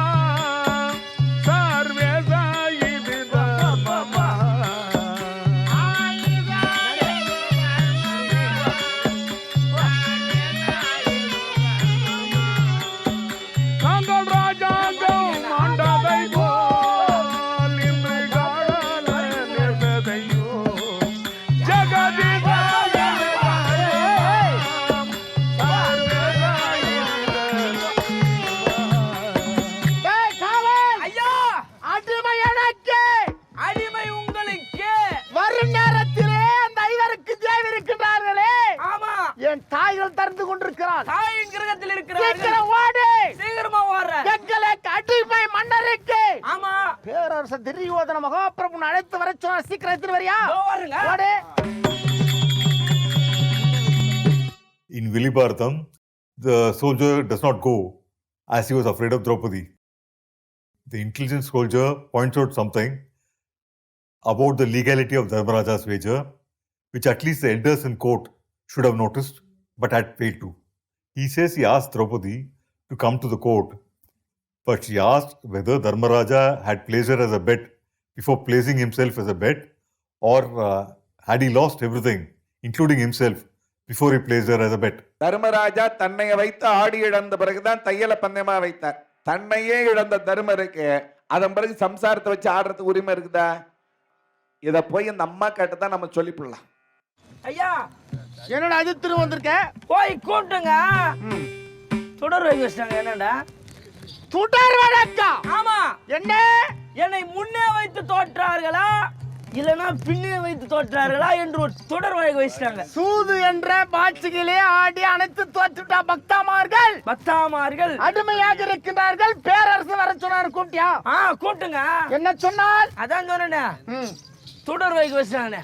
சர்வேசா இது தர்மமா. நாங்கள் ராஜாங்கம் ஆண்டதை போல் இன்று காணல நேர்ந்ததையோ. ஜெகதீசா இது தர்மம், சர்வேசா இது ஐயா, அடிமை எனக்கு அடிமை உங்களுக்கு. வரும் நேரத்திலே அந்த ஐவருக்கு தேவி இருக்கின்றார்களே, ஆமா, என் தாய்கள் தந்து கொண்டிருக்கிறார். தாயின் கிரகத்தில் இருக்கிறார்கள். சீக்கிரம் ஓடு. சீக்கிரமா ஓடுற. எங்களுக்கு அடிமை மன்னருக்கு ஆமா, பேரரசர் துரியோதன மகாபிரபு அழைத்து வர சொன்ன. சீக்கிரம் எடுத்துட்டு வரியா? இதோ வருங்க. ஓடு. In Vilibhartham, the soldier does not go as he was afraid of Draupadi. The intelligent soldier points out something about the legality of Dharmaraja's wager, which at least the elders in court should have noticed, but had failed to. He says he asked Draupadi to come to the court, but she asked whether Dharmaraja had placed her as a bet before placing himself as a bet, or had he lost everything, including himself, before he placed her as a bet. Dharmaraja தன்னை வைத்து ஆடி இழந்த பிறகுதான் தையல பந்தயமா வைத்தார். தன்னையே இழந்த தர்மருக்கு அதன் பிறகு சம்சாரத்தை வச்சு ஆடுறதுக்கு உரிமை இருக்குதா? இத போய் இந்த அம்மா கிட்ட தான் நம்ம சொல்லிவிடலாம். ஐயா, என்னடா அது திரு வந்திருக்க? போய் கூப்பிட்டுங்க. தொடர் வைக்க வச்சிட்டாங்க. என்னடா துடர் வழக்கா? ஆமா, என்ன? என்னை முன்னே வைத்து தோற்றார்களா இல்லனா பின்னே வைத்து தோற்றார்களா என்று ஒரு தொடர் வழக்கு வச்சிட்டாங்க. சூது என்ற பாட்சிகளே ஆடி அனைத்து தோற்றுட்டா பக்தாமார்கள். பக்தாமார்கள் அடிமையாக இருக்கின்றார்கள். பேரரசு வர சொன்னார். கூப்பிட்டியா? கூப்பிட்டுங்க. என்ன சொன்னால்? அதான் சொன்னேன். தொடர் வைக்க வச்சிட்டாங்க.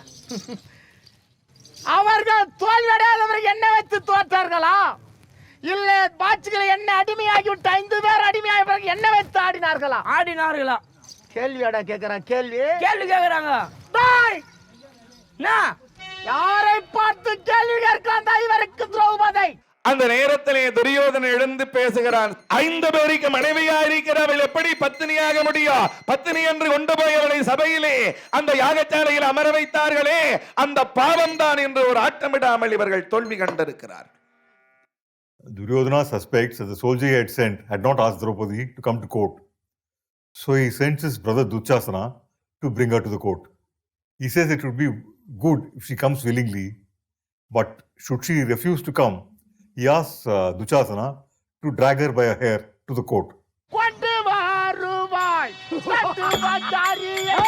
அவர்கள் தோல்வியடையாதவர்கள் என்ன வைத்து தோற்றார்களா, இல்ல பாட்சிகளை என்ன அடிமையாகி விட்டு 5 பேர் அடிமையாகி பிறகு என்ன வைத்து ஆடினார்களா? ஆடினார்களா? கேள்வியாடா கேக்குறான். கேள்வி கேக்குறாங்க. யாரை பார்த்து கேள்வி கேட்கிறான்? ஐவருக்கு திரௌபதி. அந்த நேரத்திலே துரியோதனன் எழுந்து பேசுகிறான். 5 பேருக்கு மனைவியா இருக்கிறவள் எப்படி பத்தினியாக முடியும்? பத்தினி என்று கொண்டு போய் அவளை சபையிலே அந்த யாகசாலையில் அமர வைத்தார்களே, அந்த பாவம் தான் என்று ஒரு ஆட்டமிடாமல் இவர்கள் தோல்வி கண்டிருக்கிறார். Duryodhana suspects that the soldier he had sent had not asked Draupadi to come to court. So he sends his brother Dushasana to bring her to the court. He says it would be good if she comes willingly, but should she refuse to come, he asks Dushasana to drag her by a hair to the court. கொண்டு வருவாய் பட்டுவச்சாரியே.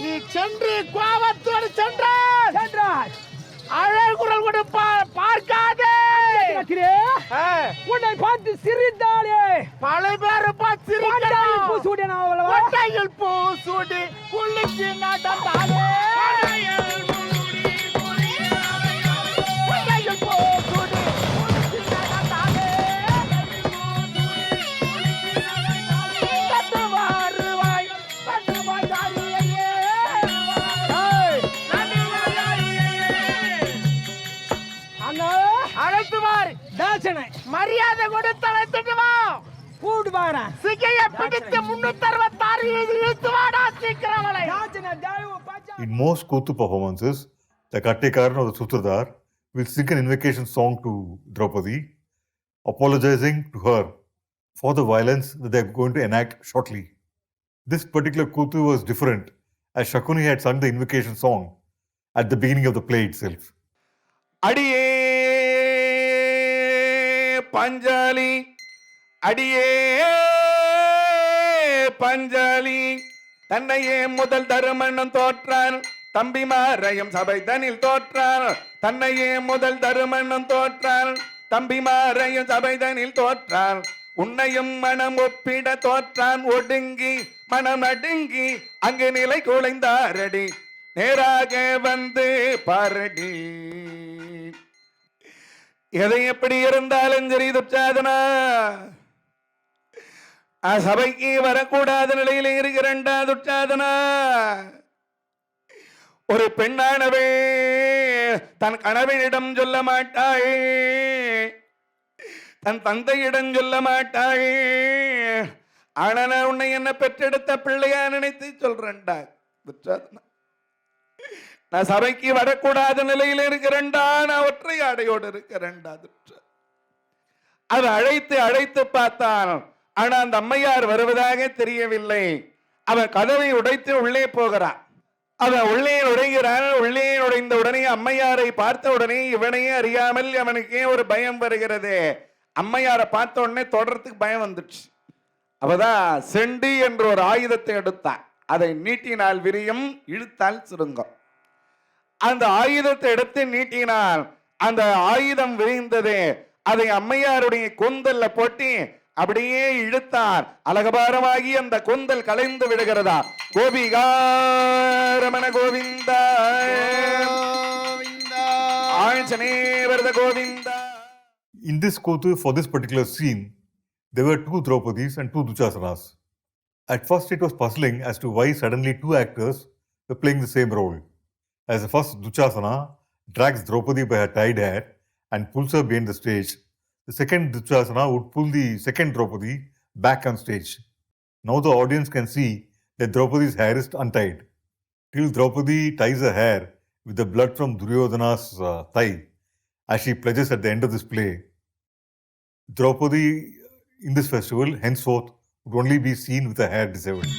நீ சென்று கோபத்தோடு சென்றால் என்னை பார்த்து சிரித்தாளே பல பேரை பார்த்து பாண்டாயில் பூ சிரிக்கணும். சூடின அவளவா? கொட்டையில் பூ சூடி குளிச்சு நடந்தாலே கொட்டையில் பூ சூடி குளிச்சு நடந்தாலே கட்டு வருவாய் தாரியே. அண்ணா அழைத்து வார், தாசனை மரியாதை கொடுத்து அழைத்துட்டு வா. கூடு பாறேன். சிகையை பிடித்து 366 இழுத்து வாடா சீக்கிரமலை. தாசனை தேவ பாச்சா. In most Kutu performances, the Kattekaran or the Sutradhar will sing an invocation song to Draupadi, apologizing to her for the violence that they are going to enact shortly. This particular Kutu was different, as Shakuni had sung the invocation song at the beginning of the play itself. அடியே பஞ்சாலி, அடியே பஞ்சாலி, தன்னையே முதல் தருமணம் தோற்றான், தம்பிமாரையும் சபை தனில் தோற்றான். தன்னையே முதல் தருமணம் தோற்றான், தம்பிமாரையும் சபை தனில் தோற்றான். உன்னையும் மனம் ஒப்பிட தோற்றான், ஒடுங்கி மனம் நடுங்கி அங்கு நிலை குலைந்தாரடி, நேராக வந்து பாரடி. எதை எப்படி இருந்தாலும் சரி துச்சாதனா, சபைக்கு வரக்கூடாத நிலையில இருக்கிறண்டா துச்சாதனா. ஒரு பெண்ணானவே தன் கணவனிடம் சொல்ல மாட்டாயே, தன் தந்தையிடம் சொல்ல மாட்டாயே. ஆனா நான் உன்னை என்ன பெற்றெடுத்த பிள்ளையா நினைத்து சொல்றேன்டா துச்சாதனா. நான் சபைக்கு வரக்கூடாத நிலையில இருக்கிறேன்டா, நான் ஒற்றை ஆடையோடு இருக்கிறேன்டா. அதை அழைத்து அழைத்து பார்த்தான், ஆனா அந்த அம்மையார் வருவதாக தெரியவில்லை. அவன் கதவை உடைத்து உள்ளே போகிறான். அவன் உள்ளே நுழைகிறான். உள்ளே நுழைந்த உடனே அம்மையாரை பார்த்த உடனே இவனையே அறியாமல் அவனுக்கே ஒரு பயம் வருகிறது. அம்மையாரை பார்த்த உடனே தொடர்றதுக்கு பயம் வந்துடுச்சு. அவதான் செண்டி என்ற ஒரு ஆயுதத்தை எடுத்தான். அதை நீட்டினால் விரியும், இழுத்தால் சுருங்கும். அந்த ஆயுதத்தை எடுத்து நீட்டினால் அந்த ஆயுதம் விரிந்தது. அதை அம்மையாருடைய கொந்தல்ல போட்டு அப்படியே இழுத்தார். அழகபாரமாகி அந்த கொந்தல் கலைந்து விடுகிறதா. கோபிகா ரமண கோவிந்தா, ஆஞ்சனே வரத Govinda. In this Kutu, for this particular scene, there were 2 Draupadis and 2 Duchasanas. At first, it was puzzling as to why suddenly 2 actors were playing the same role. As the first Duchasana drags Draupadi by her tied hair and pulls her behind the stage, the second Duchasana would pull the second Draupadi back on stage. Now the audience can see that Draupadi's hair is untied. Till Draupadi ties her hair with the blood from Duryodhana's thigh, as she pledges at the end of this play. Draupadi in this festival henceforth would only be seen with her hair disheveled.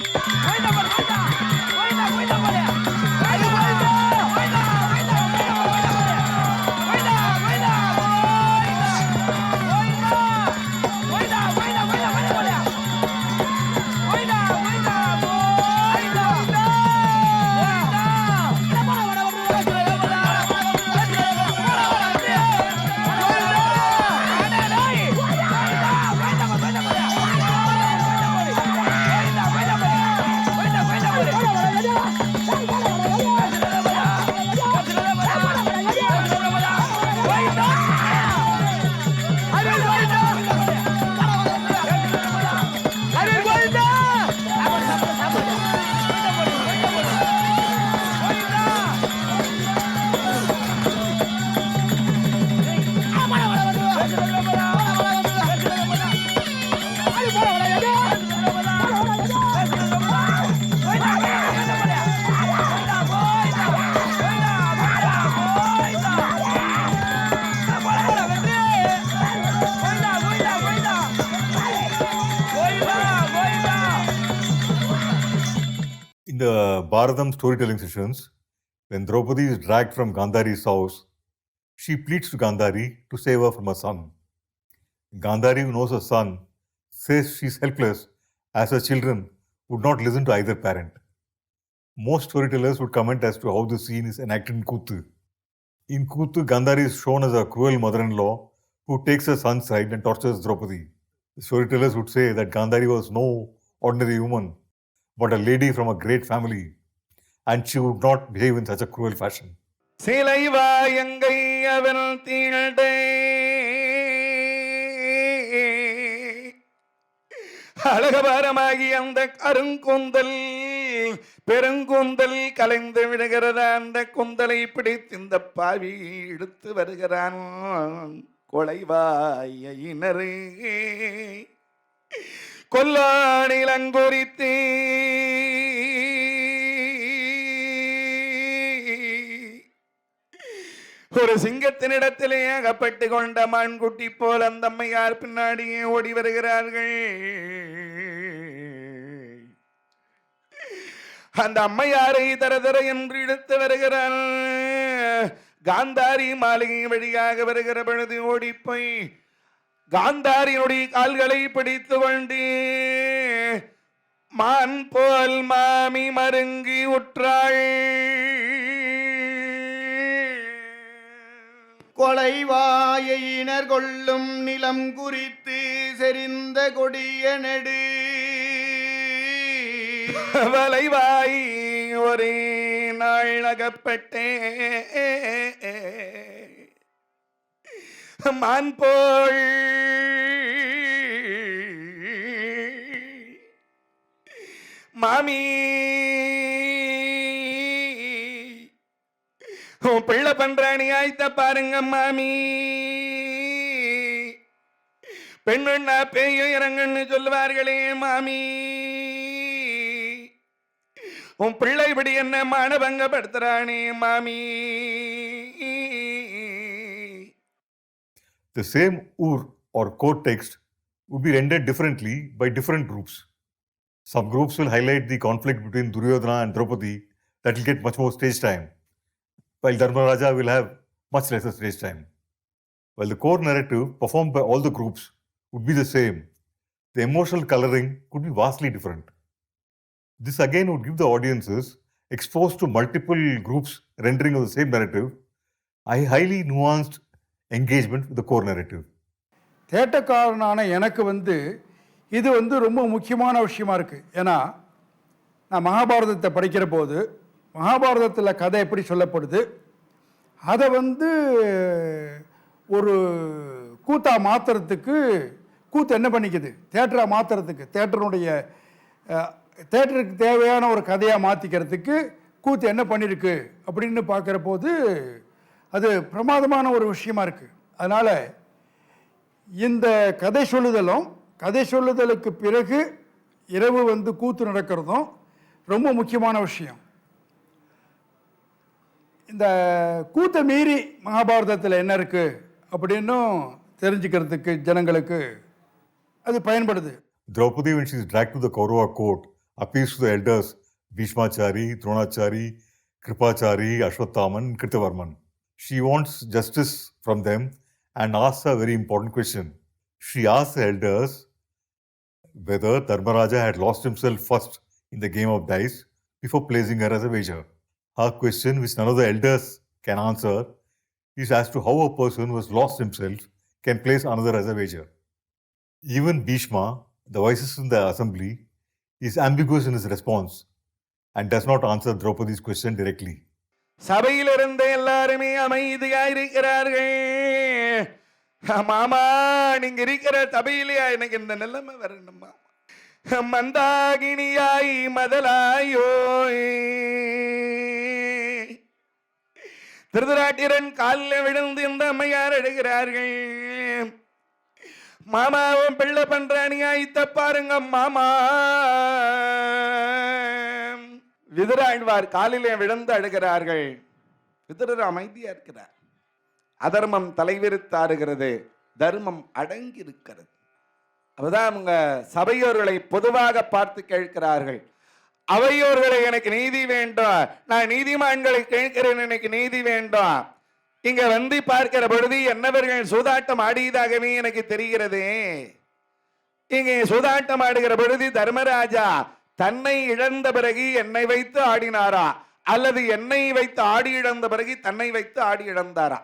In the Bharatam storytelling sessions, when Draupadi is dragged from Gandhari's house, she pleads to Gandhari to save her from her son. Gandhari, who knows her son, says she's helpless as her children would not listen to either parent. Most storytellers would comment as to how the scene is enacted in Kuthu. In Kuthu, Gandhari is shown as a cruel mother-in-law who takes her son's side and tortures Draupadi. The storytellers would say that Gandhari was no ordinary woman, but a lady from a great family, and she would not behave in such a cruel fashion. சிலை வாயங்கை அவன் தீண்டை அழகபாரமாகி அந்த கருங்கூந்தல் பெருங்கூந்தல் கலைந்து விடுகிறத அந்த கூந்தலை பிடித்து இந்த பாவி எடுத்து வருகிறான் கொலைவாயினரே கொல்லானில் அங்குரித்தே ஒரு சிங்கத்தினிடத்திலே அகப்பட்டு கொண்ட மான்குட்டி போல் அந்த அம்மையார் பின்னாடியே ஓடி வருகிறார்கள். அந்த அம்மையாரை தரதர என்று இழுத்து வருகிறார். காந்தாரி மாளிகை வழியாக வருகிற பொழுது ஓடி போய் காந்தாரியினுடைய கால்களை பிடித்து கொண்டு மான் போல் மாமி மருங்கி உற்றாள். கொலைவாயினர் கொள்ளும் நிலம் குறித்து செறிந்த கொடிய நெடு வலைவாய் ஒரே நாள் அகப்பட்டே மான் போல் மாமி பிள்ளை பண்றாணி ஆய்த்த பாருங்க மாமி. பெண்ணா பேயும் இறங்குன்னு சொல்லுவார்களே மாமி. உன் பிள்ளை இப்படி என்ன மானபங்கப்படுத்துறானே மாமி. The same ur or court text would be rendered differently by different groups. Some groups will highlight the conflict between Duryodhana and Draupadi that will get much more stage time, while Dharmaraja will have much lesser stage time. While the core narrative performed by all the groups would be the same, the emotional coloring could be vastly different. This again would give the audiences exposed to multiple groups rendering of the same narrative a highly nuanced engagement with the core narrative. தேட்டக்காரனான எனக்கு இது ரொம்ப முக்கியமான விஷயமா இருக்குது. ஏன்னா நான் மகாபாரதத்தை படிக்கிற போது மகாபாரதத்தில் கதை எப்படி சொல்லப்படுது அதை ஒரு கூத்தா மாற்றுறதுக்கு கூத்து என்ன பண்ணிக்குது, தேட்டரை மாற்றுறதுக்கு தேட்டருக்கு தேவையான ஒரு கதையாக மாற்றிக்கிறதுக்கு கூத்து என்ன பண்ணியிருக்கு அப்படின்னு பார்க்குற போது அது பிரமாதமான ஒரு விஷயமா இருக்குது. அதனால் இந்த கதை சொல்லுதலுக்கு பிறகு இரவு கூத்து நடக்கிறதும் ரொம்ப முக்கியமான விஷயம். இந்த கூத்தை மீறி மகாபாரதத்தில் என்ன இருக்குது அப்படின்னும் தெரிஞ்சுக்கிறதுக்கு ஜனங்களுக்கு அது பயன்படுது. Draupadi, when she is dragged to the Kaurava court, appeals to the elders Bhishmachari, Dronachari, Kripachari, Ashwathaman, Kritavarman. She wants justice from them and asks a very important question. She asks the elders whether Dharmaraja had lost himself first in the game of dice before placing her as a wager. Her question, which none of the elders can answer, is as to how a person who has lost himself can place another as a wager. Even Bhishma, the wisest in the assembly, is ambiguous in his response and does not answer Draupadi's question directly. சபையில் இருந்த எல்லாருமே அமைதியா இருக்கிறார்கள். மாமா, நீங்க இருக்கிற சபையிலேயா எனக்கு இந்த நிலைமை வரணுமா? மந்தாகினியாய் மதலாயோ திருதராட்டிரன் காலில் விழுந்து இந்த அம்மையார் எடுக்கிறார்கள். மாமாவும் பிள்ளை பண்றானியாய் தப்பாருங்க மாமா. விதுராழ்வார் காலிலே விழுந்து அழுகிறார்கள். விதுரர் அமைதியா இருக்கிறார். அதர்மம் தலைவிரித்தாடுகிறது, தர்மம் அடங்கி இருக்கிறது. அப்பதான் அவங்க சபையோர்களை பொதுவாக பார்த்து கேட்கிறார்கள். அவையோர்களை எனக்கு நீதி வேண்டும், நான் நீதிமான்களை கேட்கிறேன், எனக்கு நீதி வேண்டும். இங்க பார்க்கிற பொழுது என்னவர்கள் சூதாட்டம் ஆடியதாகவே எனக்கு தெரிகிறது. இங்கே சூதாட்டம் ஆடுகிற பொழுது தர்மராஜா தன்னை இழந்த பிறகு என்னை வைத்து ஆடினாரா, அல்லது என்னை வைத்து ஆடி இழந்த பிறகு தன்னை வைத்து ஆடி இழந்தாரா?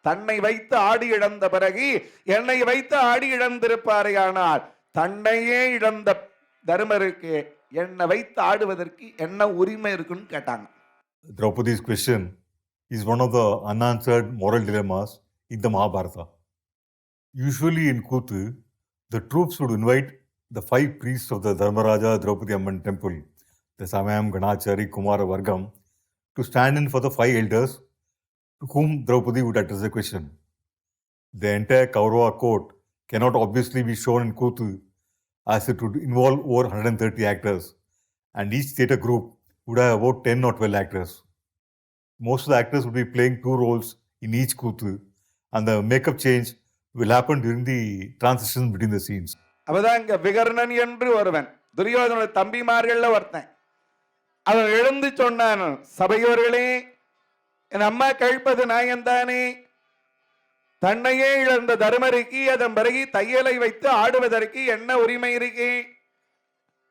தன்னை வைத்து ஆடி இழந்த பிறகு என்னை வைத்து ஆடி இழந்திருப்பாரே, ஆனால் தன்னையே இழந்த தர்மருக்கு என்னை வைத்து ஆடுவதற்கு என்ன உரிமை இருக்குன்னு கேட்டாங்க. Draupadi's question is one of the unanswered moral dilemmas in the Mahabharata. Usually in Kuthu, the troops would invite the 5 priests of the Dharmaraja Draupadi Amman temple, the Samayam, Ganachari, Kumara, Vargam, to stand in for the 5 elders to whom Draupadi would address a question. The entire Kaurava court cannot obviously be shown in Kuthu, as it would involve over 130 actors, and each theatre group would have about 10 or 12 actors. Most of the actors would be playing 2 roles in each Kuthu, and the makeup change will happen during the transition between the scenes. அப்பதான் இங்க விகர்ணன் என்று ஒருவன், துரியோதன தம்பிமார்கள்ல ஒருத்தன், அவன் எழுந்து சொன்னான், சபையோர்களே, என் அம்மா கழிப்பது நியாயம்தானே? தன்னையே இழந்த தர்மருக்கு அதன் பிறகு தையலை வைத்து ஆடுவதற்கு என்ன உரிமை இருக்கு?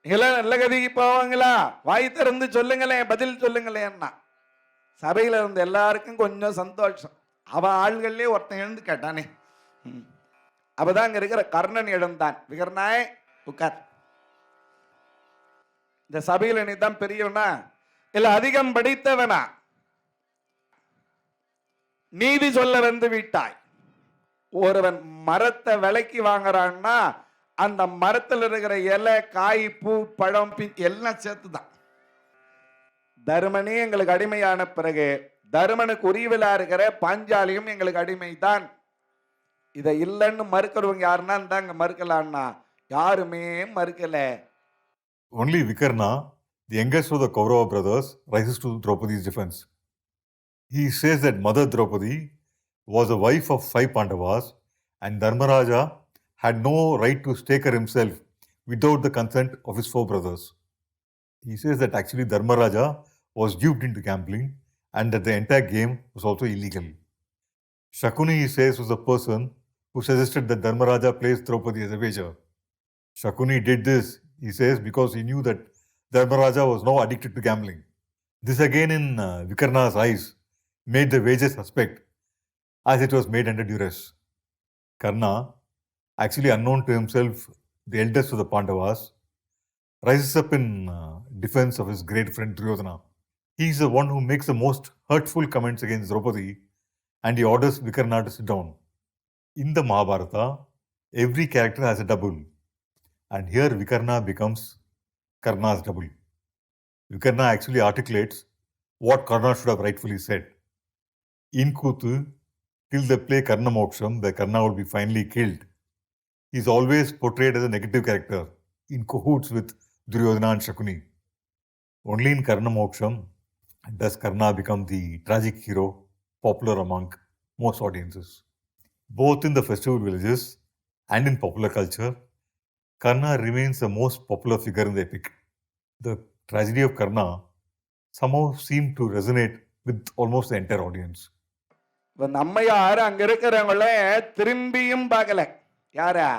எல்லாம் நல்ல கதிக்கு போவாங்களா? வாய் திறந்து சொல்லுங்களேன், பதில் சொல்லுங்களேன். சபையில இருந்த எல்லாருக்கும் கொஞ்சம் சந்தோஷம். அவன் ஆள்கள்லயே ஒருத்தன் எழுந்து கேட்டானே. அப்பதான் அங்க இருக்கிற கர்ணன் எழுந்தான். விகர்ணாய் உட்கார். இந்த சபையில நீ தான் பெரியவனா இல்ல அதிகம் படித்தவனா? நீதி சொல்ல வந்து விட்டாய். ஒருவன் மரத்தை விலைக்கு வாங்குறான்னா அந்த மரத்தில் இருக்கிற இலை, காய், பூ, பழம், எல்லாம் சேர்த்துதான். தருமனே எங்களுக்கு அடிமையான பிறகு தருமனுக்கு உரிவிலா இருக்கிற பாஞ்சாலியும் எங்களுக்கு அடிமை தான். இதை இல்லைன்னு மறுக்கிறவங்க யாருன்னா இருந்தாங்க, மறுக்கலான்னா யாருமே மறுக்கல. Only Vikarna, the youngest of the Kaurava brothers, rises to Draupadi's defense. He says that Mother Draupadi was a wife of 5 Pandavas, and Dharmaraja had no right to stake her himself without the consent of his 4 brothers. He says that actually Dharmaraja was duped into gambling and that the entire game was also illegal. Shakuni, he says, was the person who suggested that Dharmaraja place Draupadi as a wager. Shakuni did this, he says, because he knew that Dharmaraja was now addicted to gambling. This again in Vikarna's eyes made the wager suspect, as it was made under duress. Karna, actually unknown to himself, the eldest of the Pandavas, rises up in defense of his great friend Duryodhana. He is the one who makes the most hurtful comments against Draupadi, and he orders Vikarna to sit down. In the Mahabharata, every character has a double, and here Vikarna becomes Karna's double. Vikarna actually articulates what Karna should have rightfully said. In Kuthu, till the play Karna Moksham, where Karna would be finally killed, he is always portrayed as a negative character, in cahoots with Duryodhana and Shakuni. Only in Karna Moksham does Karna become the tragic hero, popular among most audiences. Both in the festival villages and in popular culture, Karna remains the most popular figure in the epic. The tragedy of Karna somehow seemed to resonate with almost the entire audience. நம்ம யாரு அங்க இருக்கிறவங்கள திரும்பியும் பார்க்கல. யாரா?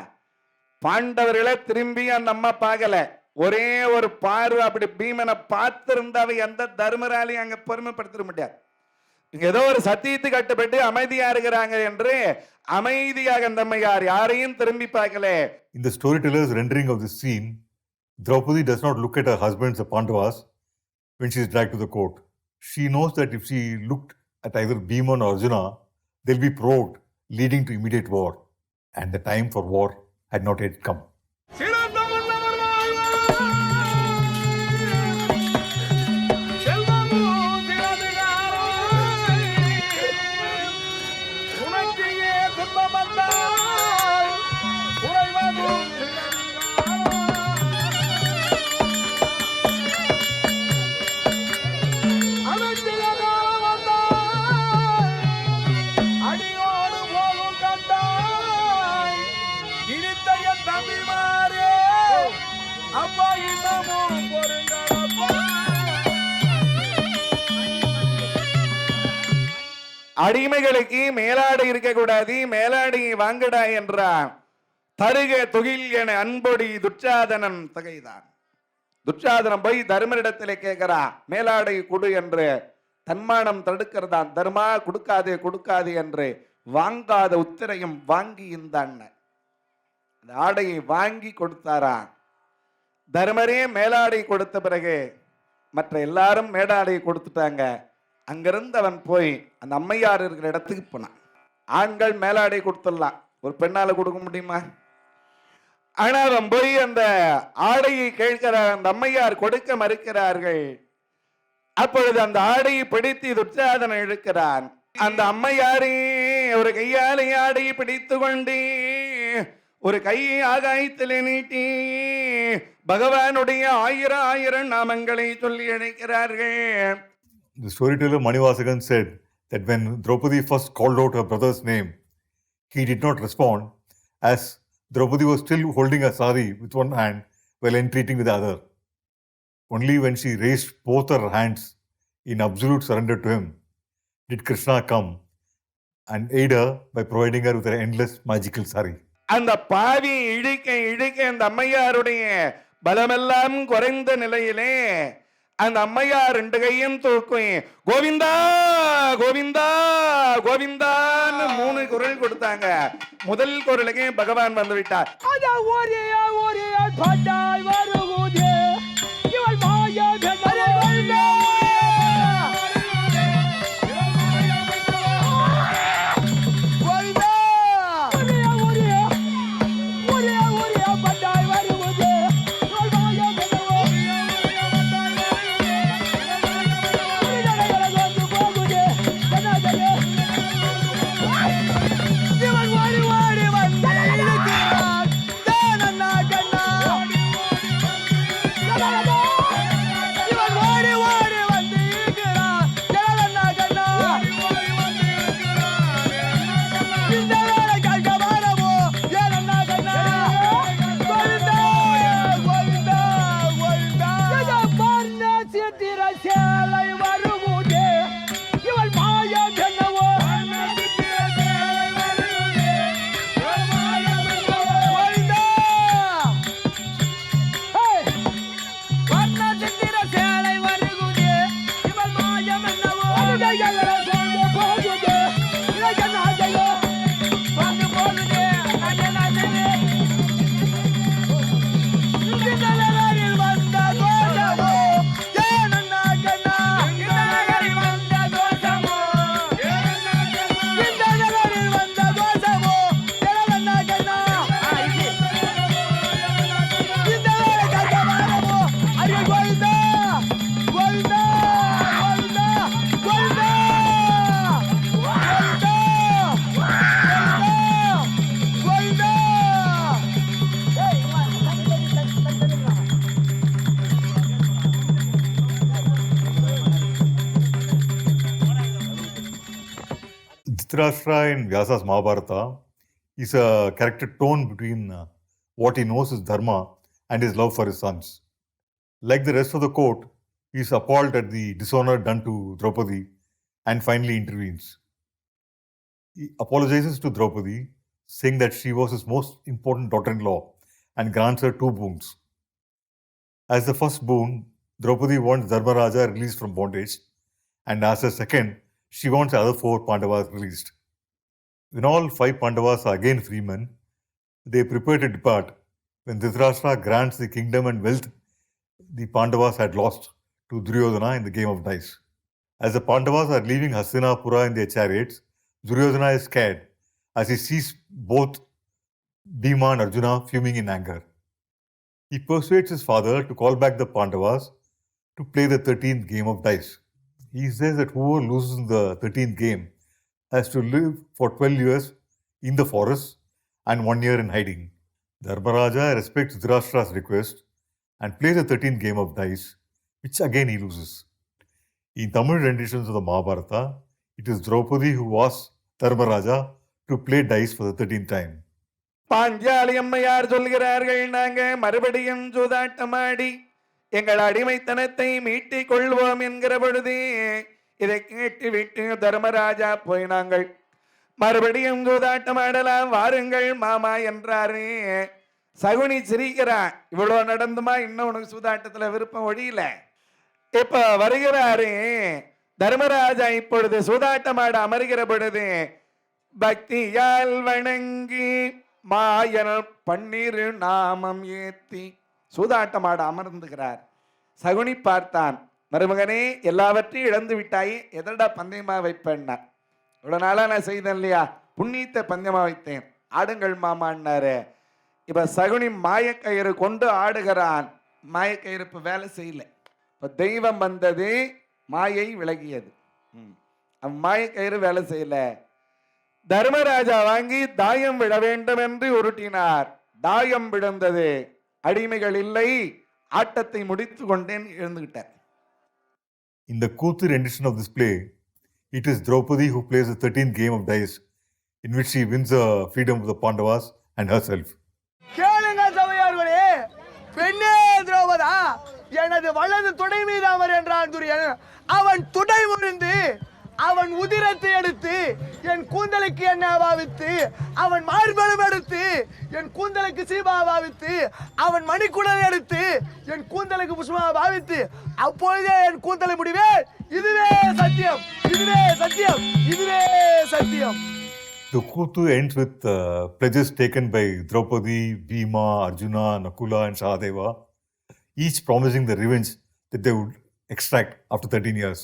பாண்டவர்களை திரும்பி அந்த அம்மா பார்க்கல. ஒரே ஒரு பார்வை அப்படி பீமனை பார்த்திருந்தாவை எந்த தர்மராலையும் அங்க பெருமைப்படுத்த முடியாது. இங்க ஏதோ ஒரு சத்தியத்துக்கு கட்டுப்பட்டு அமைதியா இருக்கிறாங்க என்று அமைதியாக அந்த அம்மா யாரையும் திரும்பி பார்க்கல. In the storyteller's rendering of this scene, Draupadi does not look at her husbands, the Pandavas, when she is dragged to the court. She knows that if she looked at either Bhima or Arjuna, they'll be provoked, leading to immediate war. And the time for war had not yet come. அடிமைகளுக்கு மேலாடை இருக்கக்கூடாது, மேலாடை வாங்கடா என்றான். தருக துகில் என அன்பொடி துச்சாதனன் தகைதான். துச்சாதனம் போய் தர்மரிடத்திலே கேட்கிறா, மேலாடை கொடு என்று. தன்மானம் தடுக்கிறதான். தர்மா கொடுக்காதே கொடுக்காதே என்று வாங்காத உத்திரையும் வாங்கி இந்த அண்ணன் அந்த ஆடையை வாங்கி கொடுத்தாராம். தர்மரே மேலாடை கொடுத்த பிறகு மற்ற எல்லாரும் மேலாடையை கொடுத்துட்டாங்க. அங்கிருந்து அவன் போய் அந்த அம்மையார் இருக்கிற இடத்துக்கு போனான். ஆண்கள் மேலாடை கொடுத்துடலாம், ஒரு பெண்ணால கொடுக்க முடியுமா? ஆனா அவன் போய் அந்த ஆடையை கேட்கிறார். அந்த அம்மையார் கொடுக்க மறுக்கிறார்கள். அப்பொழுது அந்த ஆடையை பிடித்து துச்சாதனை இழுக்கிறான். அந்த அம்மையாரே ஒரு கையாலை ஆடையை பிடித்து கொண்டு ஒரு கையை ஆகாயத்திலே நீட்டி பகவானுடைய ஆயிரம் நாமங்களை சொல்லி அழைக்கிறார்கள். The storyteller Manivasagan said that when Draupadi first called out her brother's name, he did not respond, as Draupadi was still holding a sari with one hand while entreating with the other. Only when she raised both her hands in absolute surrender to him did Krishna come and aid her by providing her with an endless magical sari. அந்த பாவி இழுக்க இழுக்க அந்த அம்மையாருடைய பலமெல்லாம் குறைந்த நிலையிலே அந்த அம்மையார் 2 கையும் தூக்கும் கோவிந்தா கோவிந்தா கோவிந்தான்னு 3 குரல் கொடுத்தாங்க. முதல் குரலுக்கு பகவான் வந்து விட்டார். Dhritarashtra in Vyasa's Mahabharata is a character torn between what he knows is dharma and his love for his sons. Like the rest of the court, he is appalled at the dishonor done to Draupadi and finally intervenes. He apologizes to Draupadi, saying that she was his most important daughter-in-law and grants her 2 boons. As the first boon, Draupadi wants Dharmaraja released from bondage, and as a second, she wants the other 4 Pandavas released. When all 5 Pandavas are again free men, they prepare to depart when Dhritarashtra grants the kingdom and wealth the Pandavas had lost to Duryodhana in the game of dice. As the Pandavas are leaving Hastinapura in their chariots, Duryodhana is scared as he sees both Bhima and Arjuna fuming in anger. He persuades his father to call back the Pandavas to play the 13th game of dice. He says that whoever loses in the 13th game has to live for 12 years in the forest and 1 year in hiding. Dharmaraja respects Dhritarashtra's request and plays the 13th game of dice, which again he loses. In Tamil renditions of the Mahabharata, it is Draupadi who asks Dharmaraja to play dice for the 13th time. Panchali அம்மையார் சொல்கிறார்கள், நாங்க மறுபடியும் சூதாட்டமாடி எங்கள் அடிமைத்தனத்தை மீட்டிக் கொள்வோம் என்கிற பொழுது இதை கேட்டு விட்டு தர்மராஜா போய் நாங்கள் மறுபடியும் சூதாட்டம் ஆடலாம் வாருங்கள் மாமா என்றாரு. சகுனி சிரிக்கிறான், இவ்வளோ நடந்துமா, இன்னும் உனக்கு சூதாட்டத்தில் விருப்பம் ஒழியல. இப்ப வருகிறாரு தர்மராஜா. இப்பொழுது சூதாட்டம் ஆட அமர்கிற பொழுது பக்தியால் வணங்கி மாயன் பன்னிரு நாமம் ஏத்தி சூதாட்டமாட அமர்ந்துகிறார். சகுனி பார்த்தான், மருமகனே எல்லாவற்றையும் இழந்து விட்டாயே, எதடா பந்தயமா வைப்பேன்னா, இவ்வளவு நாளா நான் செய்தேன் இல்லையா, புண்ணியத்தை பந்தயமா வைத்தேன், ஆடுங்கள் மாமான்னாரு. இப்ப சகுனி மாயக்கயிறு கொண்டு ஆடுகிறான். மாயக்கயிறு இப்ப வேலை செய்யல. இப்ப தெய்வம் வந்தது, மாயை விலகியது. மாயக்கயிறு வேலை செய்யல. தர்மராஜா வாங்கி தாயம் விட வேண்டும் என்று உருட்டினார். தாயம் விழுந்தது. அடிமைகள் இல்லை, ஆட்டத்தை முடித்து கொண்டேன், எழுந்துகிட்டார். In the Kuthu rendition of this play, it is Draupadi who plays the 13th game of dice, in which she wins the freedom of the Pandavas and herself. கேளுங்க சபையார்களே, பெண்ணே திரௌபதா, எனது வலது தொடை மீது அமர் என்றான் துரியன். அவன் துடை முறிந்து அவன் உதிரத்தை எடுத்து என் கூந்தலுக்கு எண்ணெய் பாவித்து, அவன் மார்பலம் எடுத்து என் கூந்தலுக்கு சீபா பாவித்து, அவன் மணிக்குடல் எடுத்து என் கூந்தலுக்கு புஷ்பா பாவித்து, அப்பொழுதே என் கூந்தலை முடிவேன். இதுவே சத்தியம், இதுவே சத்தியம், இதுவே சத்தியம். The Kuthu ends with pledges taken by Draupadi, Bhima, Arjuna, Nakula and Sahadeva, each promising the revenge that they would extract after 13 years.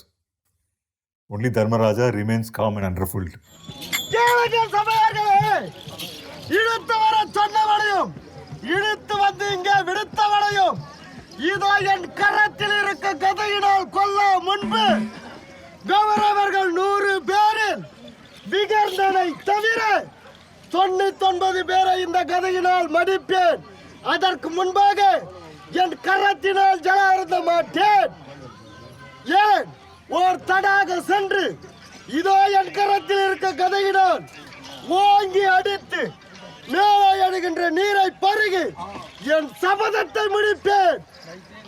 Only Dharmaraja remains calm and unruffled. கேளுங்க சபையார்களே, இழுத்து வர சொன்னவனையும் இழுத்து வந்து இங்கே விடுத்தவனையும் இதோ என் கரத்தில் இருக்க கதையினால் கொல்ல முன்பு கௌரவர்கள் 100 பேரில் விகர்ந்தனை தவிர 99 பேரை இந்த கதையினால் மடிப்பேன். அதற்கு முன்பாக என் கரத்தினால் ஜல அருந்த மாட்டேன். ஏன் ஓர் தடாக சென்று இதோ என் கரத்தில் இருக்க கதையினால் ஓங்கி அடித்து மேலே அணுகின்ற நீரை பருகி என் சபதத்தை முடிப்பேன்.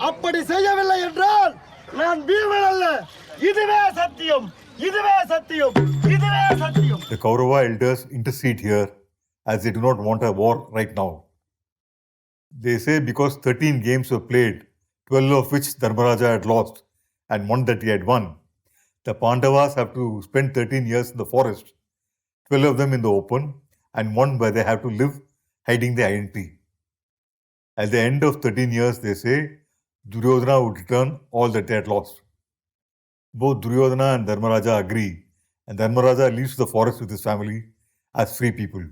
அப்படி செய்யவில்லை என்றால் நான் பீமன் அல்ல. இதுவே சத்தியம், இதுவே சத்தியம், இதுவே சத்தியம். The Kaurava elders intercede here as they do not want a war right now. They say because 13 games were played, 12 of which Dharmaraja had lost and one that he had won, the Pandavas have to spend 13 years in the forest, 12 of them in the open, and one where they have to live hiding their identity. At the end of 13 years, they say, Duryodhana would return all that they had lost. Both Duryodhana and Dharmaraja agree, and Dharmaraja leaves the forest with his family as free people.